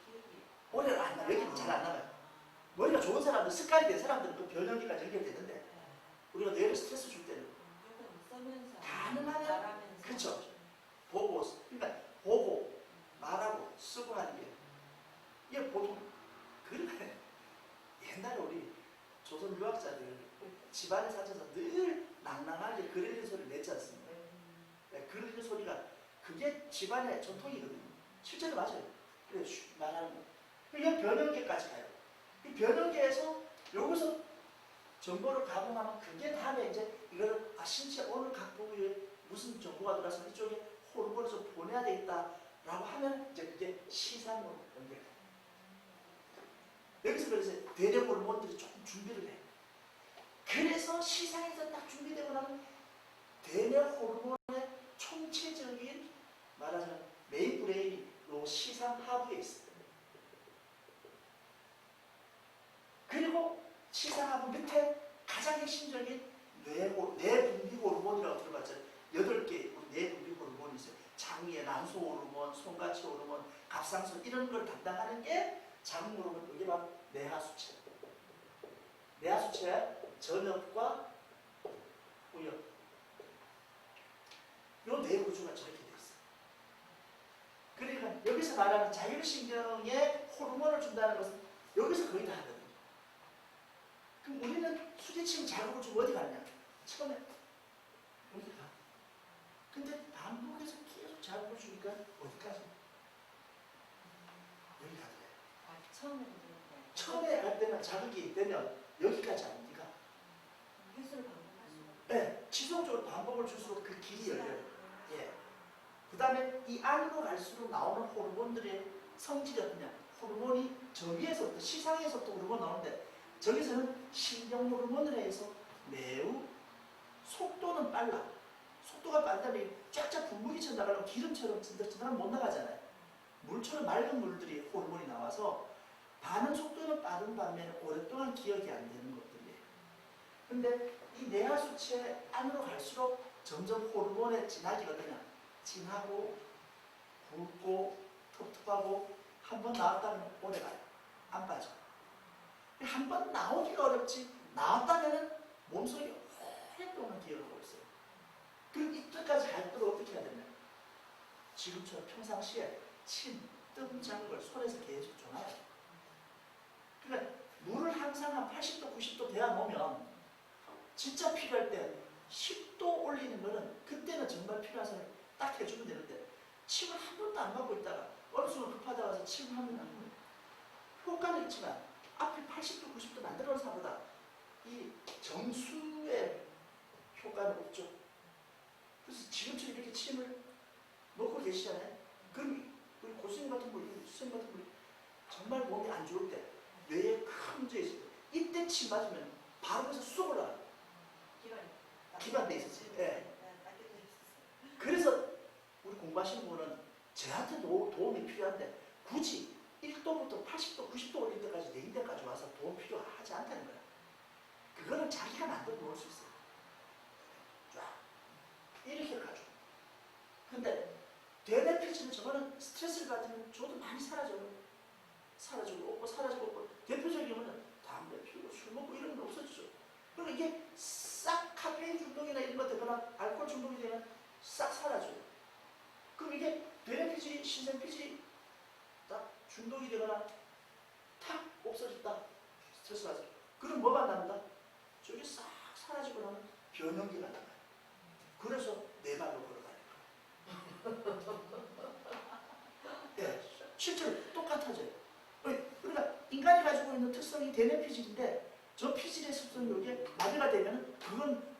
기억이. 오히려 안 나. 여기는 잘 안 나가요. 머리가 좋은 사람들, 습관이 된 사람들은 그 변형기까지 연결되는데 우리가 뇌를 스트레스 줄 때는 가능하면 그렇죠. 보고, 그러니까 보고 말하고 쓰고 하는 게 이게 보통 그러네. 옛날에 우리 조선 유학자들 집안에서 앉아서 늘 낭낭하게 그리는 소리를 냈지 않습니까? 그리는 소리가 그게 집안의 전통이거든요. 실제로 맞아요. 그래 말하는 거. 이게 변형계까지 가요. 이 변형계에서 여기서 정보를 가공하면 그게 다음에 이제 이거를 신체 오늘 각 부위에 무슨 정보가 들어와서 이쪽에 호르몬을 좀 보내야 되겠다라고 하면 이제 그게 시상으로 연결돼요. 여기서 그래서 대뇌 호르몬들이 조금 준비를 해. 그래서 시상에서 딱 준비되고 나면 대뇌 호르몬의 총체적인 말하자면 메인 브레인이 요 시상 하부에 있어요. 그리고 시상 하부 밑에 가장 핵심적인 뇌분비 호르몬이라고 들어봤죠. 8개 우리 뇌분비 호르몬이 있어요. 장위에 난소 호르몬, 손가치 호르몬, 갑상선 이런 걸 담당하는 게 자궁 호르몬. 이게 바로 뇌하수체. 뇌하수체 전엽과 우엽. 요 뇌구조가 저렇게 돼 있어요. 그러니까 여기서 말하는 자율신경에 호르몬을 준다는 것은 여기서 거의 다 하거든요. 그럼 우리는 수지침 자극을 주고 어디 가냐? 처음에 여기 가. 근데 반복해서 계속 자극을 주니까 어디까지? 여기 가야 돼. 처음에 처음에 갈 때는 자극이 되면 여기까지 아닙니까? 횟수를 반복할 수 네, 지속적으로 반복을 줄수록 그 길이 열려요. 예. 그 다음에 이 안으로 갈수록 나오는 호르몬들의 성질이 어떠냐? 호르몬이 저 위에서부터 시상에서부터 호르몬 나오는데 저기서는 신경 호르몬을 해서 매우 속도는 빨라. 속도가 빠르다면 쫙쫙 분무기처럼 나가려면 기름처럼 찐득찐득하면 못 나가잖아요. 물처럼 맑은 물들이 호르몬이 나와서 반응 속도는 빠른 반면에 오랫동안 기억이 안 되는 것들이에요. 근데 이 뇌하수체 안으로 갈수록 점점 호르몬의 진하기가 어떠냐? 진하고 굵고 텁텁하고 한 번 나왔다면 오래 가요. 안 빠져. 한 번 나오기가 어렵지 나왔다면 몸속에 오랫동안 기억하고 있어요. 그럼 이때까지 갈 때도 어떻게 해야 되냐? 지금처럼 평상시에 침, 뜸, 작은 걸 손에서 계속 줘놔요. 그러니까 물을 항상 한 80도, 90도 데워 놓으면 진짜 필요할 때 10도 올리는 거는 그때는 정말 필요한 사람이 딱 해주면 되는데 침을 한 번도 안 받고 있다가 어느 순간 급하다 가서 침을 하면 안 돼요. 효과는 있지만 앞에 80도, 90도 만들어놓은 사람보다 이 정수의 효과는 없죠. 그래서 지금처럼 이렇게 침을 놓고 계시잖아요. 그럼 우리 고수님 같은 분, 수님 같은 분이 정말 몸이 안 좋을 때 뇌에 큰 문제 있을 때 이때 침 맞으면 바로 그래서 쑥 올라가요. 기반돼 있었지. 예. 그래서 우리 공부하시는 분은 저한테 도움이 필요한데 굳이 1도부터 80도, 90도 올릴 때까지 내 인대까지 와서 도움 필요하지 않다는 거야. 그거는 자기가 만들어 놓을 수 있어요. 쫙 이렇게 가죠. 근데 대뇌피지는 저거는 스트레스를 받으면 저도 많이 사라져요. 사라지고 없고 사라지고 없고 대표적인 경우는 담배 피우고 술 먹고 이런 건 없어지죠. 그리고 이게 싹 카페인 중독이나 이런 거 되거나 알코올 중독이 되면 싹 사라져요. 그럼 이게 뇌뇌피지, 신생피지 딱 중독이 되거나 탁 없어졌다. 스트레스 받아서. 그럼 뭐가 난다? 저게 싹 사라지고 나면 변형기가 나가요. 그래서 네 발로 걸어다니까. 네, 실제로 똑같아져요. 그러니까 인간이 가지고 있는 특성이 대뇌피질인데 저 피질의 습성이 여기에 마비가 되면 그건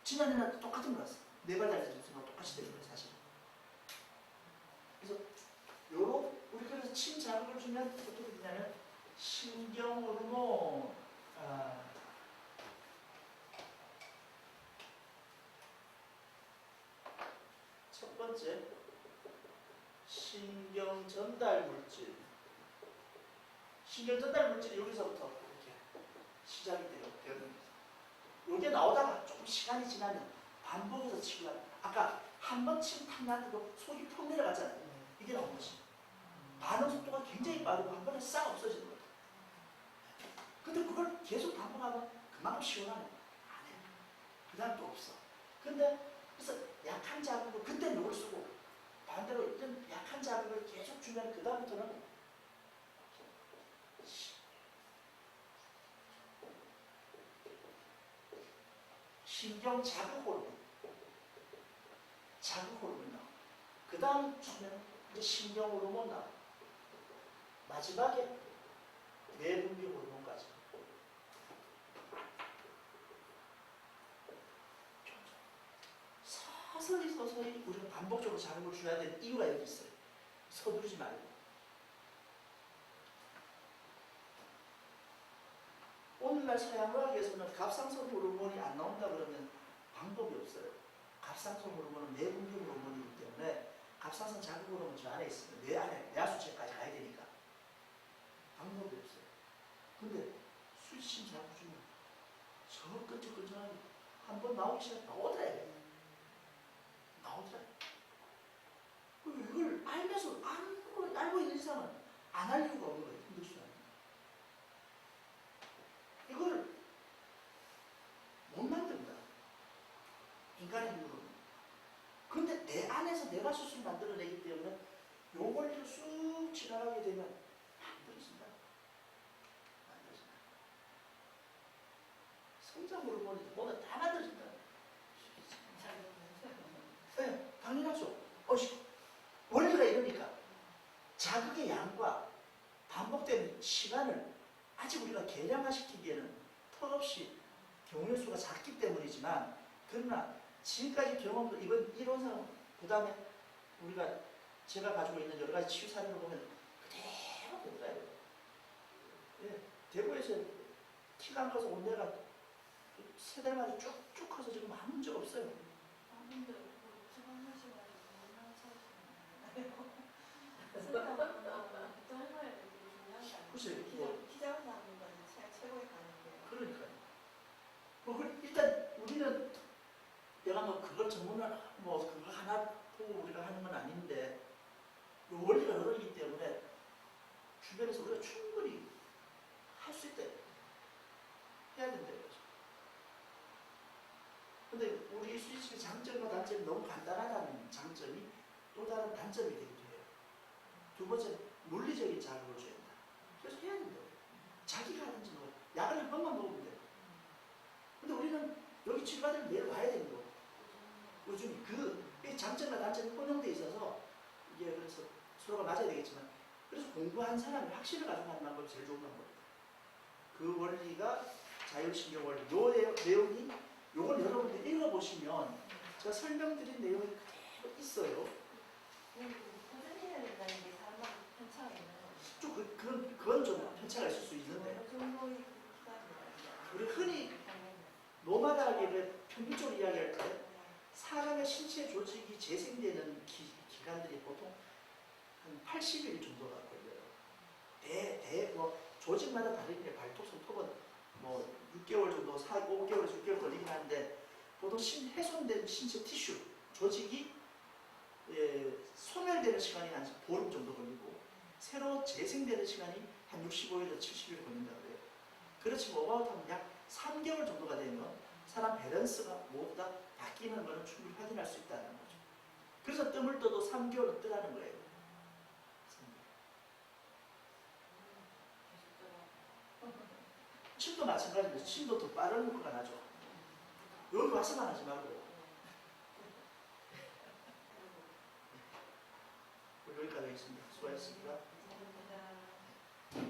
지난해랑 똑같은 거 같아요. 네발 달리는 습성과 똑같이 되는 거예요, 사실. 그래서 우리 그래서 침 자극을 주면 어떻게 되냐면 신경 호르몬, 첫 번째 신경 전달 물질. 신경 전달 물질이 여기서부터 이렇게 시작이 돼요. 이게 나오다가 조금 시간이 지나면 반복해서 치고 나면 아까 한 번 침 탁 났는데도 속이 푹 내려가잖아요. 이게 나온 거지. 반응 속도가 굉장히 빠르고 한 번에 싹 없어지는 거예요. 근데 그걸 계속 반복하면 그만큼 시원하네. 안 해. 그 다음 또 없어. 근데 그래서 약한 자극을 그때 요걸 쓰고 반대로 이런 약한 자극을 계속 주면 그 다음부터는 신경 자극 호르몬. 자극 호르몬 나와. 그 다음 주면 이제 신경 호르몬 나와. 마지막에 뇌분비 호르몬까지. 서서히 우리가 반복적으로 자극을 줘야 되는 이유가 여기 있어요. 서두르지 말고. 오늘날 서양의학에서는 갑상선 호르몬이 안 나온다 그러면 방법이 없어요. 갑상선 호르몬은 내분비물 호르몬이기 때문에 갑상선 자극 호르몬 저 안에 있으면 뇌 안에 뇌하수체까지 가야 되니까 방법이 없어요. 근데 수신 자극 중에 저 끈적끈적하게 한번 나오기 시작하면 나오더래. 나오더래. 이걸 알면서 알고 있는 이상은 안 할 이유가 없는 거예요. 힘들지 않아요. 이걸 못 만든다. 인간의 힘으로는. 근데 내 안에서 내가 스스로 만들어내기 때문에 요 원리를 쑥 지나가게 되면 만들어진다. 만들어진다. 성장 호르몬이 뭐가 다 만들어진다. 네, 당연하죠. 원리가 이러니까 자극의 양과 반복되는 시간을 아직 우리가 계량화시키기에는 턱없이 경우의 수가 작기 때문이지만, 그러나 지금까지 경험도 이번 이론상 그 다음에 우리가 제가 가지고 있는 여러 가지 치유 사례를 보면 그대로 되더라고요. 예, 대구에서 키가 안 커서 온내가 세 달만에 쭉쭉 커서 지금 아무 문제 없어요. 근데 지방하셔가지고 얼마나 차이시나요? 정말 중요한 게 글쎄요, 아니에요. 키 작은 사람들은 최고의 가능해요. 그러니까요. 일단 우리는 내가 뭐 그걸 전문을 뭐 그거 하나 보고 우리가 하는 건 아닌데 이 원리가 여러이기 때문에 주변에서 우리가 충분히 할 수 있다. 해야 된다 이거죠. 근데 우리 수지식의 장점과 단점이 너무 간단하다는 장점이 또 다른 단점이 되기도 해요. 두 번째는 물리적인 자극을 줘야 된다. 그래서 해야 된다고. 자기가 하든지 뭐 약을 한 번만 먹으면 돼요. 근데 우리는 여기 치료받으면 매일 와야 되는 거고. 요즘 이 장점과 단점이 혼용되어 있어서 이게 그래서 서로가 맞아야 되겠지만, 그래서 공부한 사람이 확신을 가지고 하는 방법이 제일 좋은 방법입니다. 그 원리가 자율신경 원리. 요 내용이 요걸 여러분들 읽어보시면 제가 설명드린 내용이 그대로 있어요. 꾸준히 해야 된다는 게 사람마다 편차가 있나요? 좀 그건 좀 편차가 있을 수 있는데, 어느 정도의 기간이라요? 우리 흔히 노마다하게 평균적으로 이야기할 때 사람의 신체 조직이 재생되는 기간들이 보통 한 80일 정도가 걸려요. 뭐 조직마다 다르게 발톱, 손톱은 뭐 6개월 정도, 5개월에서 6개월 걸리긴 하는데, 보통 훼손된 신체 티슈, 조직이 소멸되는 시간이 한 보름 정도 걸리고, 새로 재생되는 시간이 한 65일에서 70일 걸린다고 해요. 그렇지만 오버아웃하면 약 3개월 정도가 되면 사람 밸런스가 모두 다 바뀌는 것을 충분히 확인할 수 있다는 거죠. 그래서 뜸을 떠도 3개월은 뜨라는 거예요. 침도 마찬가지입니다. 침도 더 빠른 효과가 나죠. 여기 와서만 하지 말고. 여기까지 하겠습니다. 수고하셨습니다.